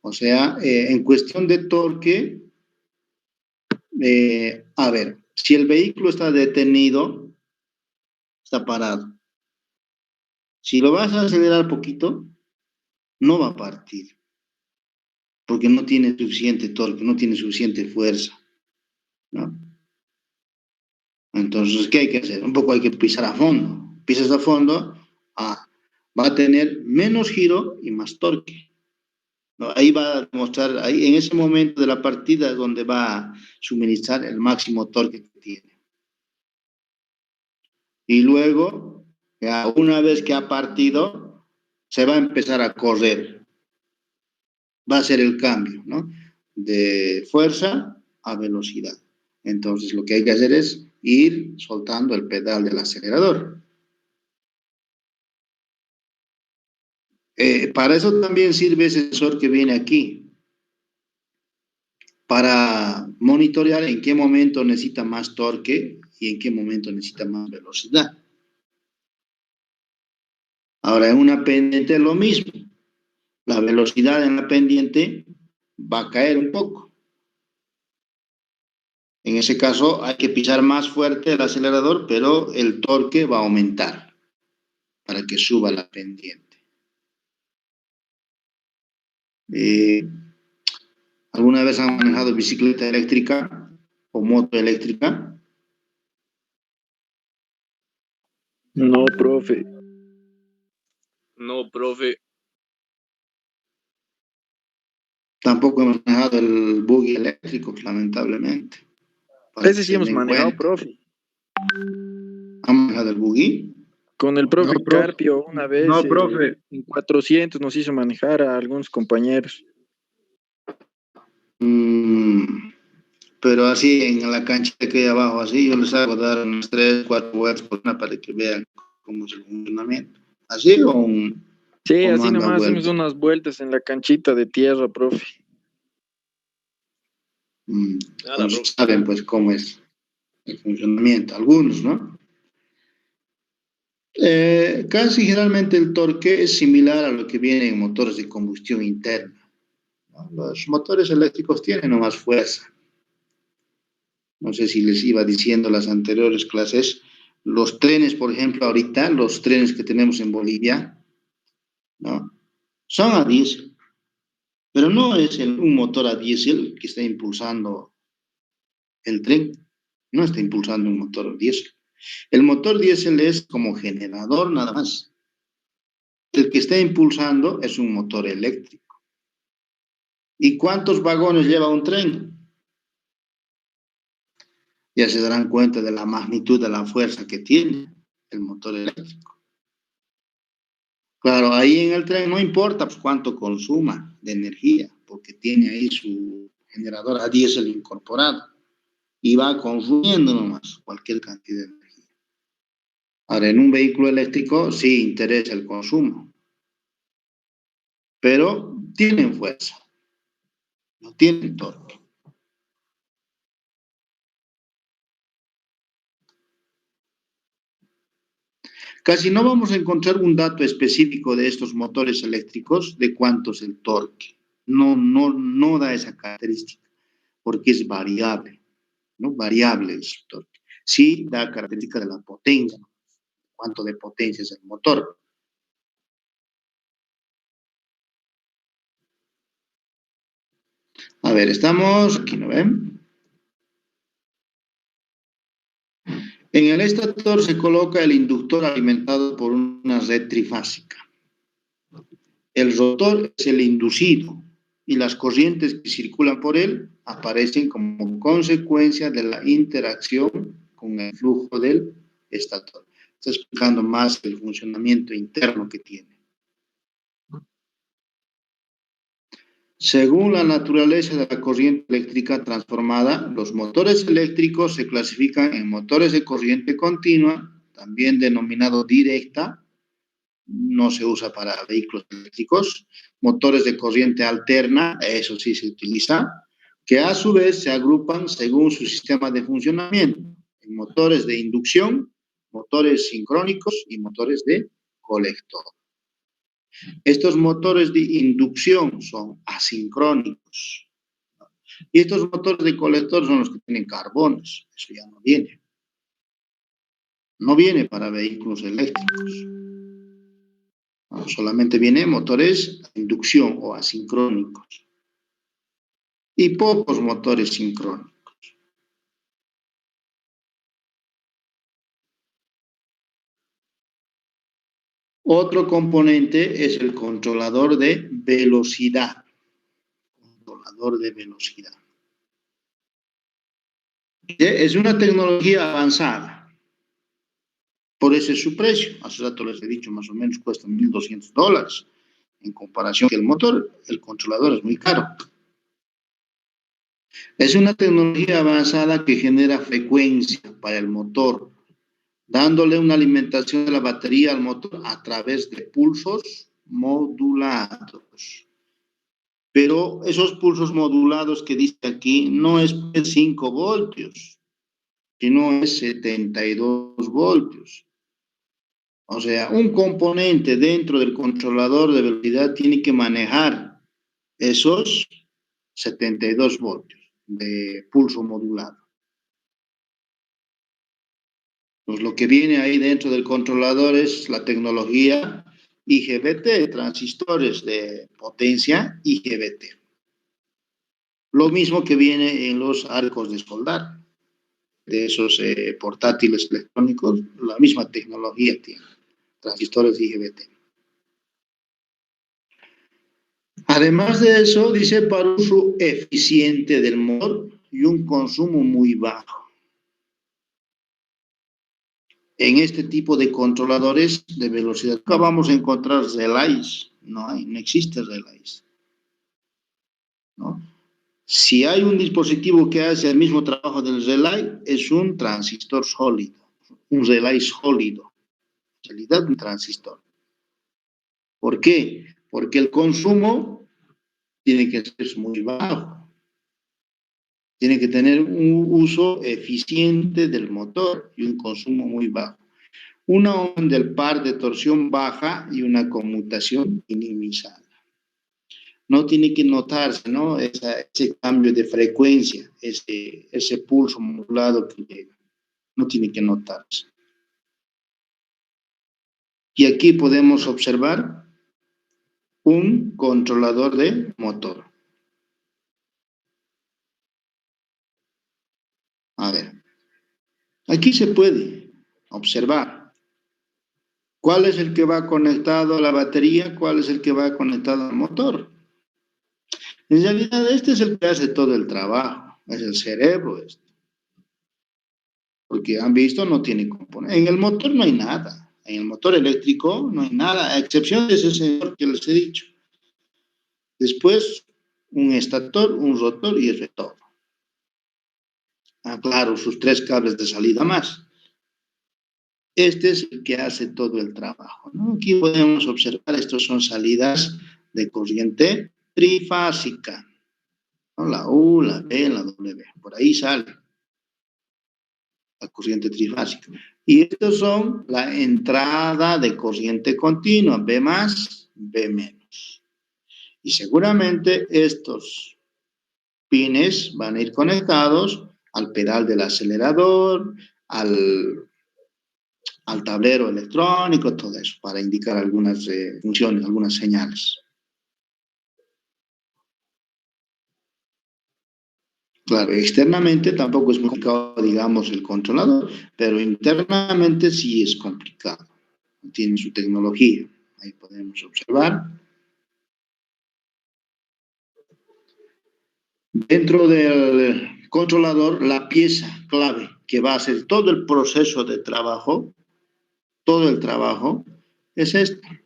O sea, en cuestión de torque, a ver, si el vehículo está detenido, está parado. Si lo vas a acelerar poquito, no va a partir, porque no tiene suficiente torque, no tiene suficiente fuerza, ¿no? Entonces, ¿qué hay que hacer? Un poco hay que pisar a fondo. Pisas a fondo, va a tener menos giro y más torque, ¿no? Ahí va a demostrar, ahí en ese momento de la partida es donde va a suministrar el máximo torque que tiene. Y luego, ya una vez que ha partido, se va a empezar a correr. Va a ser el cambio, ¿no? De fuerza a velocidad. Entonces, lo que hay que hacer es ir soltando el pedal del acelerador. Para eso también sirve ese sensor que viene aquí, para monitorear en qué momento necesita más torque y en qué momento necesita más velocidad. Ahora, en una pendiente es lo mismo. La velocidad en la pendiente va a caer un poco. En ese caso, hay que pisar más fuerte el acelerador, pero el torque va a aumentar para que suba la pendiente. Eh, ¿Alguna vez han manejado bicicleta eléctrica o moto eléctrica? No, profe. No, profe. Tampoco hemos manejado el buggy eléctrico, lamentablemente. Para que Ese sí se hemos den manejado, cuenta. profe. ¿Han manejado el buggy? Con el profe No, profe. Carpio una vez No, profe. en 400 nos hizo manejar a algunos compañeros. Pero así en la cancha que hay abajo, así yo les hago dar unas 3, 4 vueltas por una para que vean cómo es el funcionamiento. ¿Así Sí, o no así han dado nomás hacemos vueltas? unas vueltas en la canchita de tierra, profe. Nada, Entonces profe. saben pues cómo es el funcionamiento, algunos, ¿no? Casi generalmente el torque es similar a lo que viene en motores de combustión interna, ¿no? Los motores eléctricos tienen nomás fuerza. No sé si les iba diciendo las anteriores clases, los trenes, por ejemplo, ahorita, los trenes que tenemos en Bolivia, ¿no? Son a diésel, pero no es un motor a diésel que está impulsando el tren, no está impulsando un motor diésel. El motor diésel es como generador nada más. El que está impulsando es un motor eléctrico. ¿Y cuántos vagones lleva un tren? Ya se darán cuenta de la magnitud de la fuerza que tiene el motor eléctrico. Claro, ahí en el tren no importa pues, cuánto consuma de energía, porque tiene ahí su generador a diésel incorporado y va consumiendo nomás cualquier cantidad de energía. Ahora, en un vehículo eléctrico sí interesa el consumo, pero tienen fuerza, no tienen torque. Casi no vamos a encontrar un dato específico de estos motores eléctricos de cuánto es el torque. No da esa característica, porque es variable, ¿no? Variable el torque. Sí da característica de la potencia, cuánto de potencia es el motor. A ver, estamos aquí, ¿no ven? En el estator se coloca el inductor alimentado por una red trifásica. El rotor es el inducido y las corrientes que circulan por él aparecen como consecuencia de la interacción con el flujo del estator. Está explicando más el funcionamiento interno que tiene. Según la naturaleza de la corriente eléctrica transformada, los motores eléctricos se clasifican en motores de corriente continua, también denominado directa, no se usa para vehículos eléctricos, motores de corriente alterna, eso sí se utiliza, que a su vez se agrupan según su sistema de funcionamiento, en motores de inducción, motores sincrónicos y motores de colector. Estos motores de inducción son asincrónicos. Y estos motores de colector son los que tienen carbones. Eso ya no viene. No viene para vehículos eléctricos. No, solamente viene motores de inducción o asincrónicos. Y pocos motores sincrónicos. Otro componente es el controlador de velocidad. controlador de velocidad. Es una tecnología avanzada. Por eso es su precio. Hace rato les he dicho, más o menos cuesta $1,200. En comparación con el motor, el controlador es muy caro. Es una tecnología avanzada que genera frecuencia para el motor, dándole una alimentación de la batería al motor a través de pulsos modulados. Pero esos pulsos modulados que dice aquí no es 5 voltios, sino es 72 voltios. O sea, un componente dentro del controlador de velocidad tiene que manejar esos 72 voltios de pulso modulado. Pues lo que viene ahí dentro del controlador es la tecnología IGBT, transistores de potencia IGBT. Lo mismo que viene en los arcos de soldar, de esos portátiles electrónicos, la misma tecnología tiene, transistores IGBT. Además de eso, dice para uso eficiente del motor y un consumo muy bajo. En este tipo de controladores de velocidad nunca vamos a encontrar relays, no existe relays, ¿no? Si hay un dispositivo que hace el mismo trabajo del relay, es un transistor sólido, un relay sólido, en realidad un transistor. ¿Por qué? Porque el consumo tiene que ser muy bajo. Tiene que tener un uso eficiente del motor y un consumo muy bajo. Una onda del par de torsión baja y una conmutación minimizada. No tiene que notarse, ¿no? Ese cambio de frecuencia, ese pulso modulado que llega. No tiene que notarse. Y aquí podemos observar un controlador de motor. A ver, aquí se puede observar cuál es el que va conectado a la batería, cuál es el que va conectado al motor. En realidad, este es el que hace todo el trabajo, es el cerebro este. Porque han visto, no tiene componente. En el motor no hay nada. En el motor eléctrico no hay nada, a excepción de ese sensor que les he dicho. Después, un estator, un rotor y el retorno. Claro, sus 3 cables de salida más. Este es el que hace todo el trabajo, ¿no? Aquí podemos observar, estos son salidas de corriente trifásica, ¿no? La U, la B, la W. Por ahí sale la corriente trifásica. Y estos son la entrada de corriente continua, B más, B menos. Y seguramente estos pines van a ir conectados al pedal del acelerador, al tablero electrónico, todo eso, para indicar algunas funciones, algunas señales. Claro, externamente tampoco es muy complicado, digamos, el controlador, pero internamente sí es complicado. Tiene su tecnología. Ahí podemos observar. Dentro del controlador, la pieza clave que va a hacer todo el proceso de trabajo, todo el trabajo, es esta.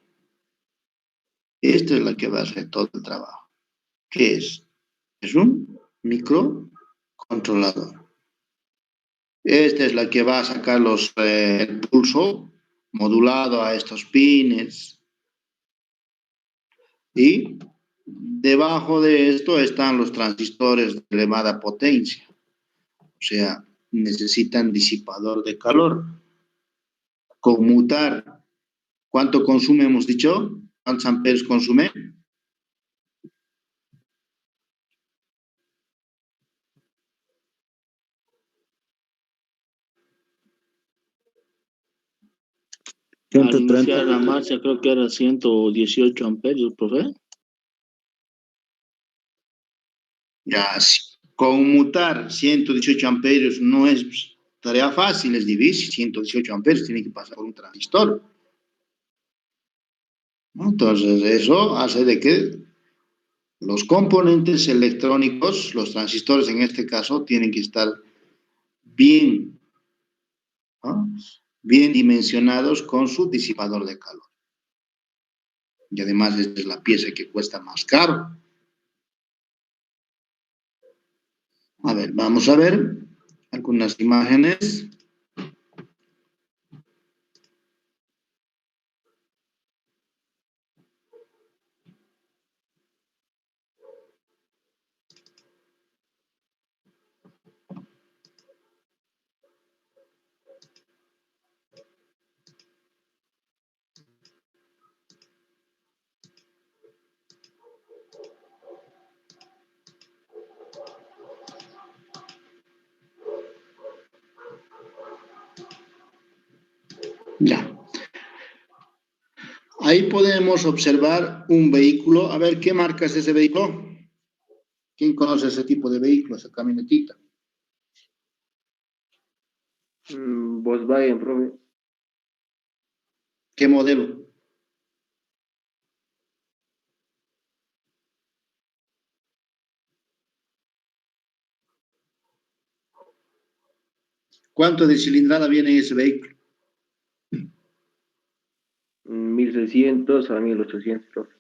Esta es la que va a hacer todo el trabajo. ¿Qué es? Es un microcontrolador. Esta es la que va a sacar el pulso modulado a estos pines. Y debajo de esto están los transistores de elevada potencia. O sea, necesitan disipador de calor. Conmutar. ¿Cuánto consume, hemos dicho? ¿Cuántos amperes consume? Al 130. iniciar la marcha creo que era 118 amperios, profe. Ya, conmutar 118 amperios no es tarea fácil, es difícil. 118 amperios tiene que pasar por un transistor, ¿no? Entonces, eso hace de que Los componentes electrónicos, los transistores en este caso, tienen que estar bien, ¿no? Bien dimensionados con su disipador de calor. Y además esta es la pieza que cuesta más caro. A ver, vamos a ver algunas imágenes. Ya. Ahí podemos observar un vehículo. A ver, ¿qué marca es ese vehículo? ¿Quién conoce ese tipo de vehículo, esa camionetita? Volkswagen, profe. ¿Qué modelo? ¿Cuánto de cilindrada viene en ese vehículo? 1600 a 1800, profe.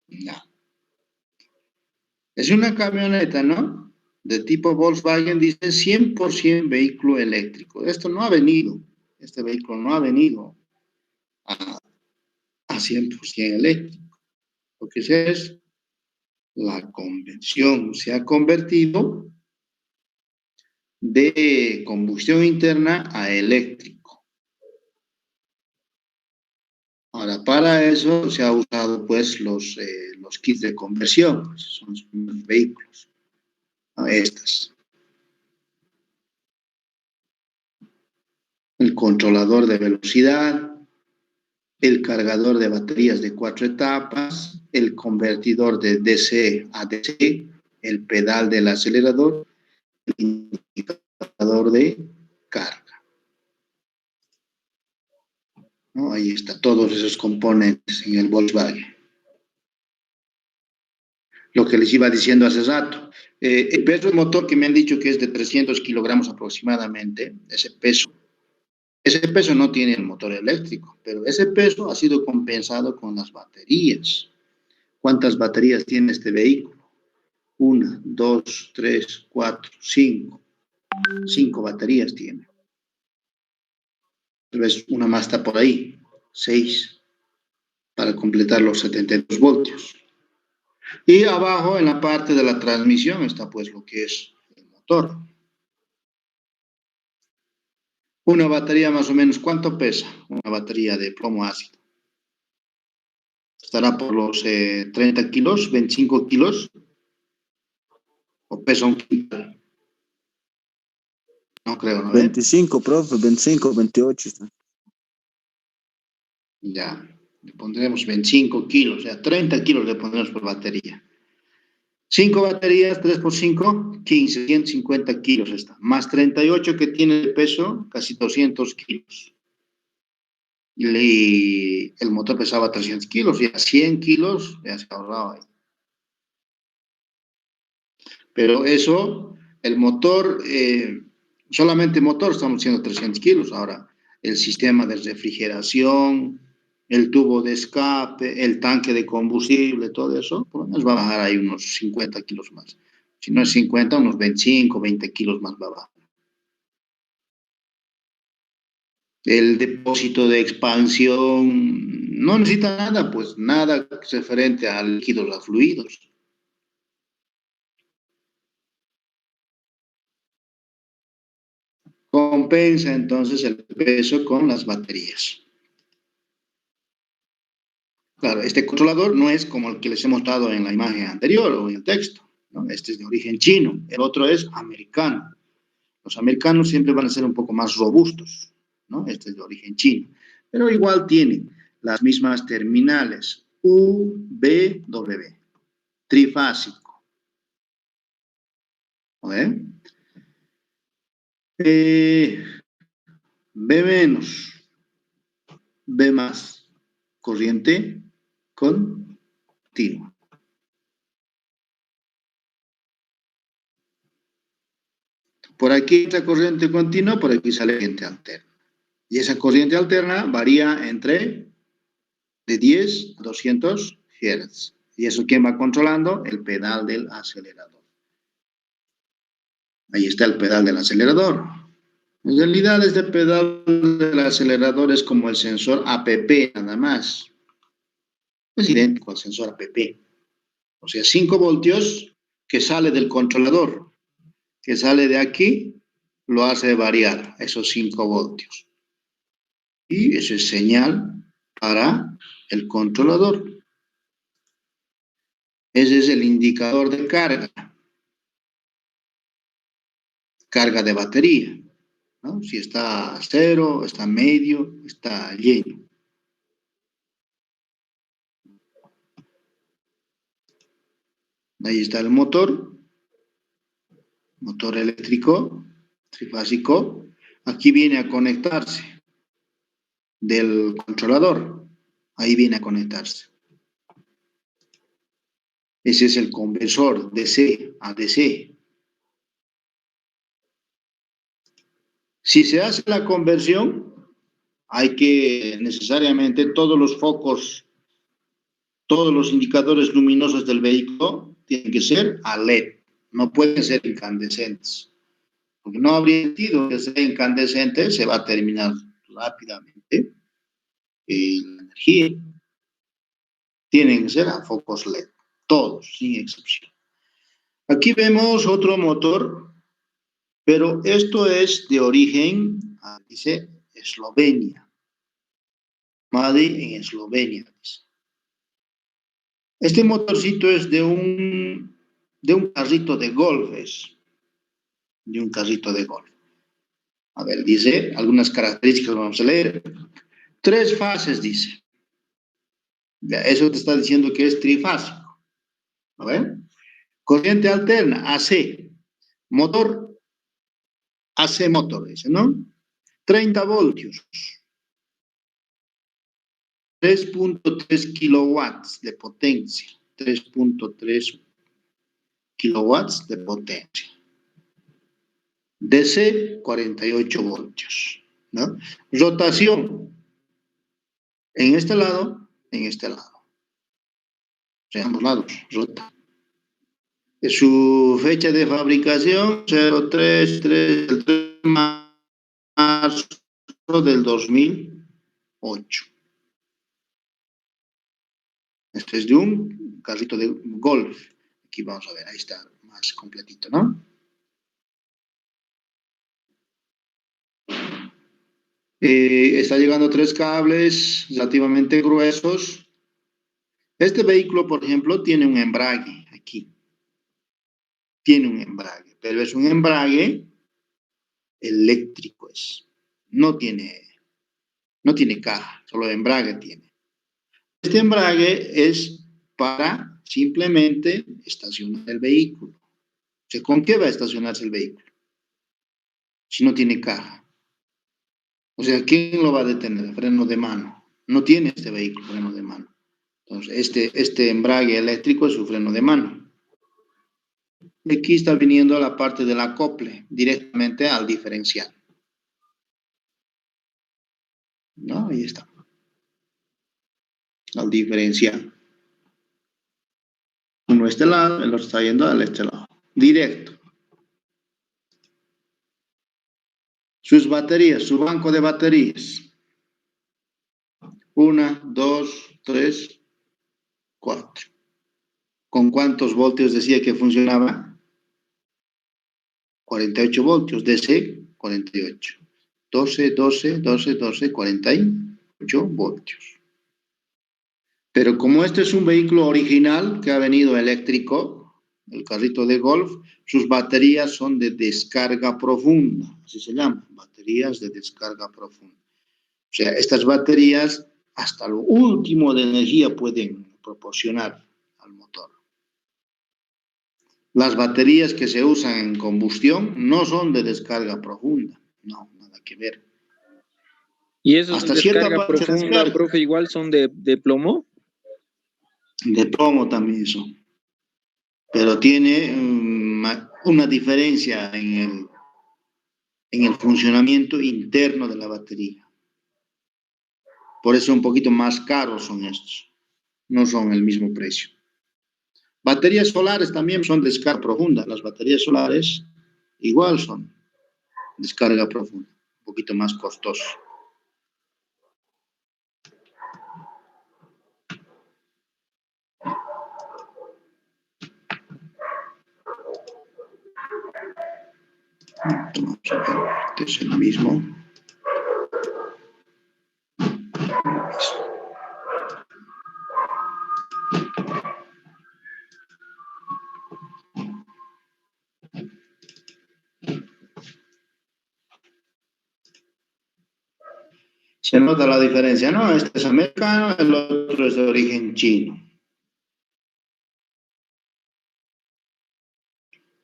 No. Es una camioneta, ¿no? De tipo Volkswagen, dice 100% vehículo eléctrico. Esto no ha venido, este vehículo no ha venido a 100% eléctrico, porque esa es la convención. Se ha convertido de combustión interna a eléctrico. Ahora, para eso se ha usado pues los kits de conversión, pues, son los vehículos, ¿no? Estas. El controlador de velocidad, el cargador de baterías de 4 etapas, el convertidor de DC a DC, el pedal del acelerador, el indicador de carga, ¿no? Ahí está, todos esos componentes en el Volkswagen. Lo que les iba diciendo hace rato. El peso del motor que me han dicho que es de 300 kilogramos aproximadamente, ese peso no tiene el motor eléctrico, pero ese peso ha sido compensado con las baterías. ¿Cuántas baterías tiene este vehículo? 1, 2, 3, 4, 5. 5 baterías tiene. Tal vez una más está por ahí. 6 para completar los 72 voltios. Y abajo, en la parte de la transmisión, está pues lo que es el motor. Una batería más o menos, ¿cuánto pesa? Una batería de plomo ácido. Estará por los 30 kilos, 25 kilos. ¿O pesa un quintal? No creo, ¿no? 25, profe, 25, 28. Ya, le pondremos 25 kilos, o sea, 30 kilos le pondremos por batería. 5 baterías, 3 por 5, 15, 150 kilos está. Más 38 que tiene de peso, casi 200 kilos. Y el motor pesaba 300 kilos, ya 100 kilos ya se ahorraba ahí. Pero eso, el motor, solamente motor estamos haciendo 300 kilos. Ahora, el sistema de refrigeración, el tubo de escape, el tanque de combustible, todo eso, por lo menos va a bajar ahí unos 50 kilos más. Si no es 50, unos 25, 20 kilos más va a bajar. El depósito de expansión no necesita nada, pues nada referente a líquidos, a fluidos. Compensa entonces el peso con las baterías. Claro, este controlador no es como el que les he mostrado en la imagen anterior o en el texto, ¿no? Este es de origen chino, el otro es americano. Los americanos siempre van a ser un poco más robustos, ¿no? Este es de origen chino, pero igual tienen las mismas terminales, U, B, W, trifásico. ¿Okay? B menos, B más, corriente continua. Por aquí entra corriente continua, por aquí sale corriente alterna. Y esa corriente alterna varía entre de 10 a 200 Hz. ¿Y eso quién va controlando? El pedal del acelerador. Ahí está el pedal del acelerador. En realidad, este pedal del acelerador es como el sensor APP, nada más. Es idéntico al sensor APP. O sea, 5 voltios que sale del controlador, que sale de aquí, lo hace variar esos 5 voltios. Y eso es señal para el controlador. Ese es el indicador de carga. Carga de batería, ¿no? Si está a cero, está medio, está lleno. Ahí está el motor eléctrico, trifásico. Aquí viene a conectarse del controlador. Ahí viene a conectarse. Ese es el conversor DC a DC. Si se hace la conversión, hay que necesariamente todos los focos, todos los indicadores luminosos del vehículo tienen que ser a LED, no pueden ser incandescentes. Porque no habría sentido que sea incandescente, se va a terminar rápidamente la energía. Tienen que ser a focos LED, todos, sin excepción. Aquí vemos otro motor, pero esto es de origen, dice Eslovenia. Made en Eslovenia. Este motorcito es de un carrito de golf, de un carrito de golf. A ver, dice algunas características, vamos a leer. 3 fases, dice. Ya, eso te está diciendo que es trifásico. A ver. Corriente alterna, AC. Motor, AC motor, dice, ¿no? 30 voltios. 3.3 kilowatts de potencia. 3.3 kilowatts de potencia. DC, 48 voltios, ¿no? Rotación, en este lado, o sea, ambos lados, rota. Su fecha de fabricación, 03 de marzo del 2008. Este es de un carrito de golf. Aquí vamos a ver, ahí está, más completito, ¿no? Está llegando 3 cables relativamente gruesos. Este vehículo, por ejemplo, tiene un embrague aquí. Tiene un embrague, pero es un embrague eléctrico. No tiene caja, solo embrague tiene. Este embrague es para simplemente estacionar el vehículo. O sea, ¿con qué va a estacionarse el vehículo? Si no tiene caja. O sea, ¿quién lo va a detener? Freno de mano. No tiene este vehículo freno de mano. Entonces, este embrague eléctrico es su freno de mano. Y aquí está viniendo la parte del acople, directamente al diferencial. ¿No? Ahí está. Al diferencial. Uno a este lado, el otro está yendo al este lado. Directo. Sus baterías, su banco de baterías. 1, 2, 3, 4. ¿Con cuántos voltios decía que funcionaba? 48 voltios. DC, 48. 12, 12, 12, 12, 48 voltios. Pero como este es un vehículo original que ha venido eléctrico, el carrito de golf, sus baterías son de descarga profunda, así se llaman, baterías de descarga profunda. O sea, estas baterías hasta lo último de energía pueden proporcionar al motor. Las baterías que se usan en combustión no son de descarga profunda, no, nada que ver. ¿Y esos Hasta de cierta descarga parte profunda, descarga. profe, igual son de plomo? De plomo también son. Pero tiene una diferencia en en el funcionamiento interno de la batería. Por eso un poquito más caros son estos. No son el mismo precio. Baterías solares también son descarga profunda. Las baterías solares igual son descarga profunda, un poquito más costoso. Vamos a ver, este es el mismo. Se nota la diferencia, ¿no? Este es americano, el otro es de origen chino.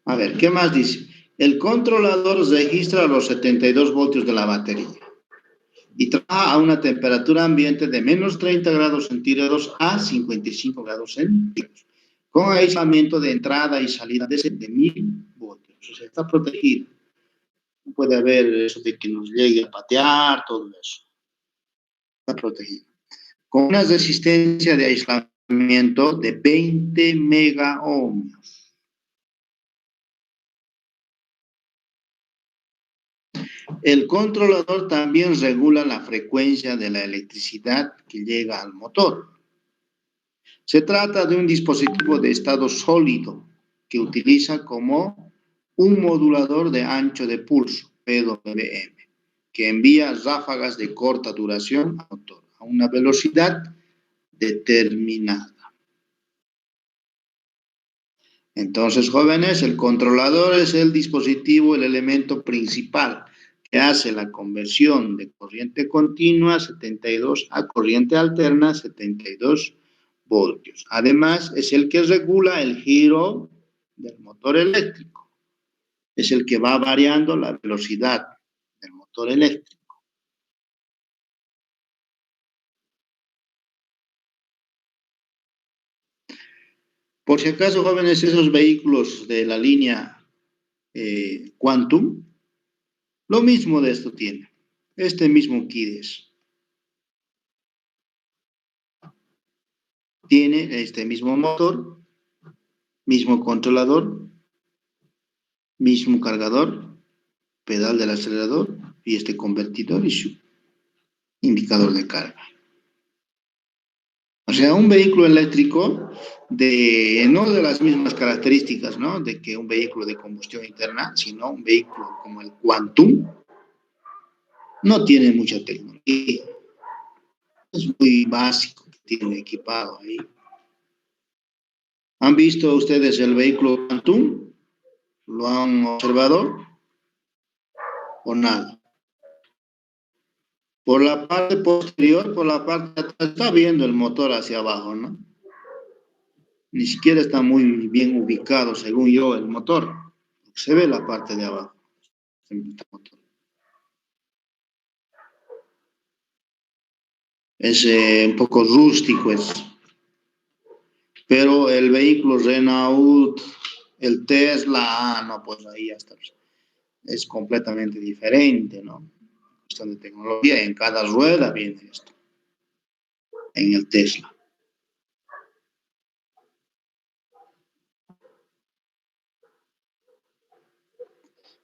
A ver, ¿qué más dice? El controlador registra los 72 voltios de la batería y trabaja a una temperatura ambiente de menos 30 grados centígrados a 55 grados centígrados, con aislamiento de entrada y salida de 1000 voltios. O sea, está protegido. No puede haber eso de que nos llegue a patear, todo eso. Está protegido. Con una resistencia de aislamiento de 20 megaohmios. El controlador también regula la frecuencia de la electricidad que llega al motor. Se trata de un dispositivo de estado sólido que utiliza como un modulador de ancho de pulso, PWM, que envía ráfagas de corta duración al motor a una velocidad determinada. Entonces, jóvenes, el controlador es el dispositivo, el elemento principal que hace la conversión de corriente continua 72 a corriente alterna 72 voltios. Además, es el que regula el giro del motor eléctrico. Es el que va variando la velocidad del motor eléctrico. Por si acaso, jóvenes, esos vehículos de la línea Quantum, lo mismo de esto tiene. Este mismo Kides tiene este mismo motor, mismo controlador, mismo cargador, pedal del acelerador y este convertidor y su indicador de carga. O sea, un vehículo eléctrico no de las mismas características, ¿no? De que un vehículo de combustión interna, sino un vehículo como el Quantum, no tiene mucha tecnología. Es muy básico que tiene equipado ahí. ¿Han visto ustedes el vehículo Quantum? ¿Lo han observado? ¿O nada? Por la parte posterior, por la parte de atrás, está viendo el motor hacia abajo, ¿no? Ni siquiera está muy bien ubicado, según yo, el motor. Se ve la parte de abajo. Es un poco rústico, pero el vehículo Renault, el Tesla, no, pues ahí ya está. Es completamente diferente, ¿no? Cuestión de tecnología, en cada rueda viene esto. En el Tesla.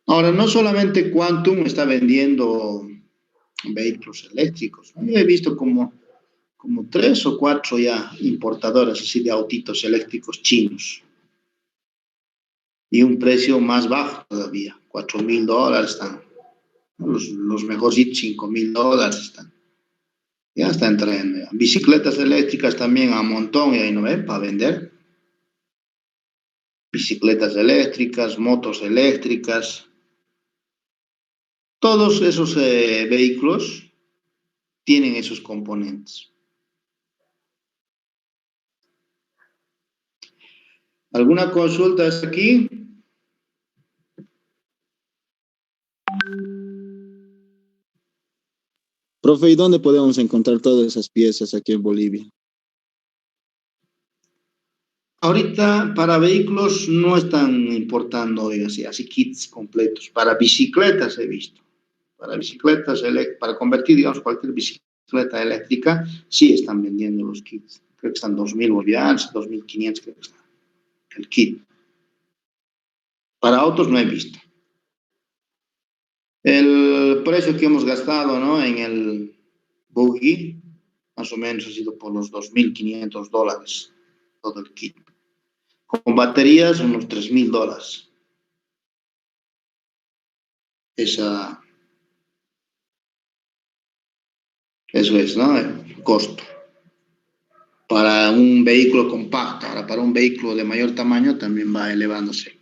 Ahora, no solamente Quantum está vendiendo vehículos eléctricos, ¿no? Yo he visto como 3 o 4 ya importadoras así de autitos eléctricos chinos. Y un precio más bajo todavía, $4,000 están. Los mejorcitos, $5,000 están. Ya están trayendo. Ya. Bicicletas eléctricas también a montón, y ahí no ven, para vender. Bicicletas eléctricas, motos eléctricas. Todos esos vehículos tienen esos componentes. ¿Alguna consulta hasta aquí? Profe, ¿y dónde podemos encontrar todas esas piezas aquí en Bolivia? Ahorita para vehículos no están importando así kits completos. Para bicicletas he visto. Para bicicletas, para convertir, digamos, cualquier bicicleta eléctrica, sí están vendiendo los kits. Creo que están 2.000 bolivianos, 2.500 creo que está el kit. Para autos no he visto. El precio que hemos gastado, ¿no?, en el buggy, más o menos ha sido por los $2.500, todo el kit. Con baterías, unos $3.000. Eso es, ¿no?, el costo. Para un vehículo compacto, ahora para un vehículo de mayor tamaño también va elevándose.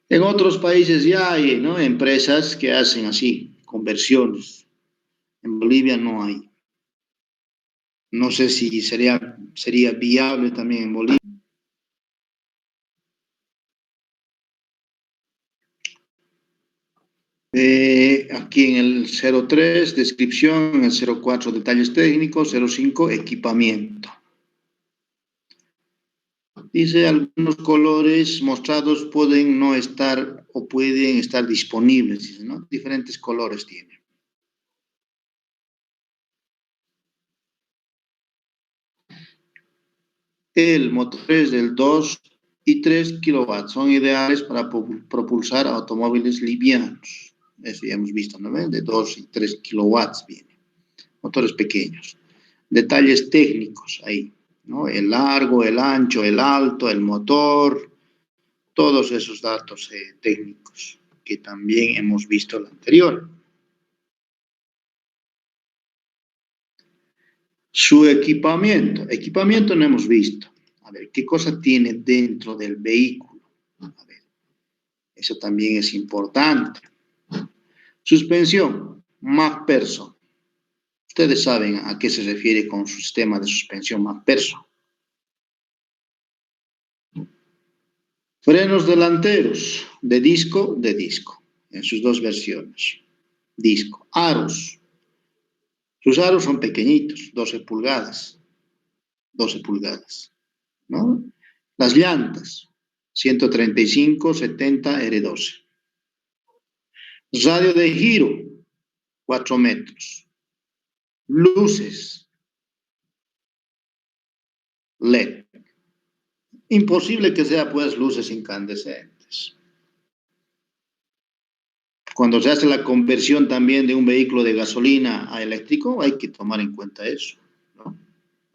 En otros países ya hay, ¿no?, empresas que hacen así, conversiones. En Bolivia no hay. No sé si sería viable también en Bolivia. Aquí en el 03, descripción, en el 04, detalles técnicos, 05, equipamiento. Dice, algunos colores mostrados pueden no estar o pueden estar disponibles, dice, ¿no? Diferentes colores tiene. El motor es del 2 y 3 kilowatts, son ideales para propulsar automóviles livianos. Eso ya hemos visto, ¿no ven? De 2 y 3 kilowatts viene. Motores pequeños. Detalles técnicos ahí, ¿no? El largo, el ancho, el alto, el motor, todos esos datos técnicos que también hemos visto el anterior. Su equipamiento no hemos visto. A ver, ¿qué cosa tiene dentro del vehículo? A ver, eso también es importante. Suspensión, MacPherson. Ustedes saben a qué se refiere con su sistema de suspensión MacPherson. Frenos delanteros, de disco, en sus dos versiones. Disco. Aros. Sus aros son pequeñitos, 12 pulgadas. 12 pulgadas, ¿no? Las llantas, 135/70 R12. Radio de giro, 4 metros. Luces, LED. Imposible que sea, pues, luces incandescentes. Cuando se hace la conversión también de un vehículo de gasolina a eléctrico, hay que tomar en cuenta eso, ¿no?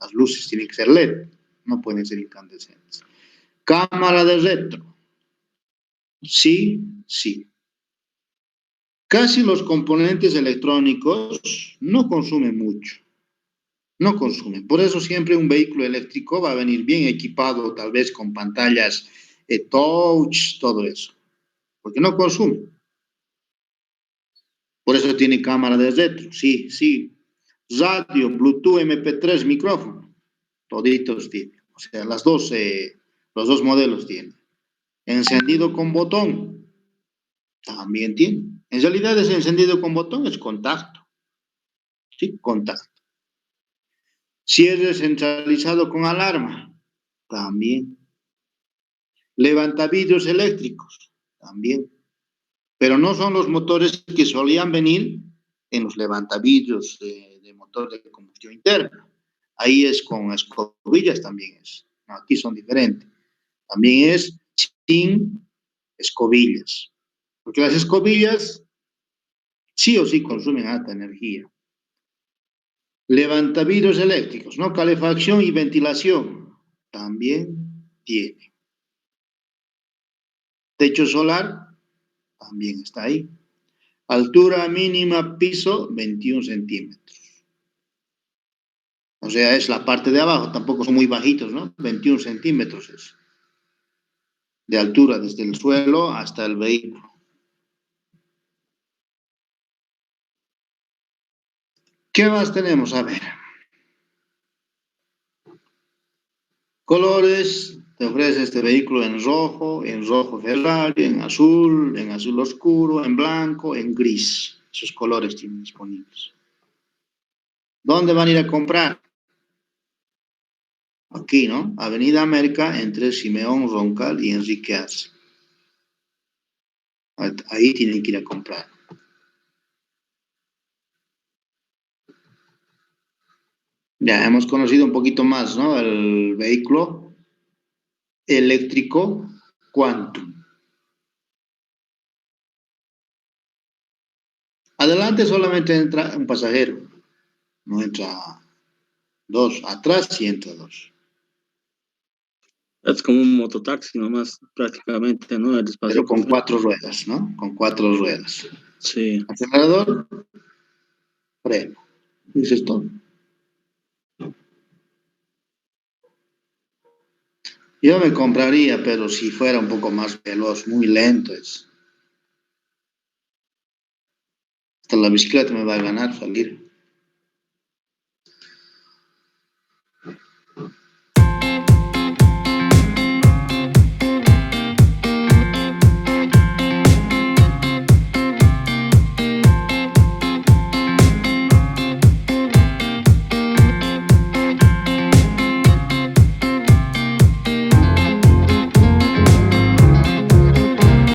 Las luces tienen que ser LED, no pueden ser incandescentes. Cámara de retro. Sí, sí. Casi los componentes electrónicos no consumen mucho. No consumen. Por eso siempre un vehículo eléctrico va a venir bien equipado, tal vez con pantallas touch, todo eso. Porque no consume. Por eso tiene cámara de retro, sí, sí. Radio, Bluetooth, MP3, micrófono. Toditos tienen. O sea, los dos modelos tienen. Encendido con botón. También tiene. En realidad ese encendido con botón es contacto. Sí, contacto. Cierre centralizado con alarma. También. Levantavidrios eléctricos. También. Pero no son los motores que solían venir en los levantavidrios de motor de combustión interna. Ahí es con escobillas también es. No, aquí son diferentes. También es sin escobillas. Porque las escobillas sí o sí consumen alta energía. Levantavidrios eléctricos, ¿no? Calefacción y ventilación. También tiene. Techo solar también está ahí. Altura mínima piso, 21 centímetros. O sea, es la parte de abajo, tampoco son muy bajitos, ¿no? 21 centímetros es. De altura desde el suelo hasta el vehículo. ¿Qué más tenemos? A ver. Colores, te ofrece este vehículo en rojo Ferrari, en azul oscuro, en blanco, en gris. Esos colores tienen disponibles. ¿Dónde van a ir a comprar? Aquí, ¿no? Avenida América entre Simeón Roncal y Enrique Arce. Ahí tienen que ir a comprar. Ya hemos conocido un poquito más, ¿no? El vehículo eléctrico Quantum. Adelante solamente entra un pasajero, no entra dos, atrás sí entra dos. Es como un mototaxi nomás, prácticamente, ¿no? El Pero espacio con completo. 4 ruedas, ¿no? Con 4 ruedas. Sí. Acelerador, freno. Dices todo. Yo me compraría, pero si fuera un poco más veloz, muy lento es. Hasta la bicicleta me va a ganar salir.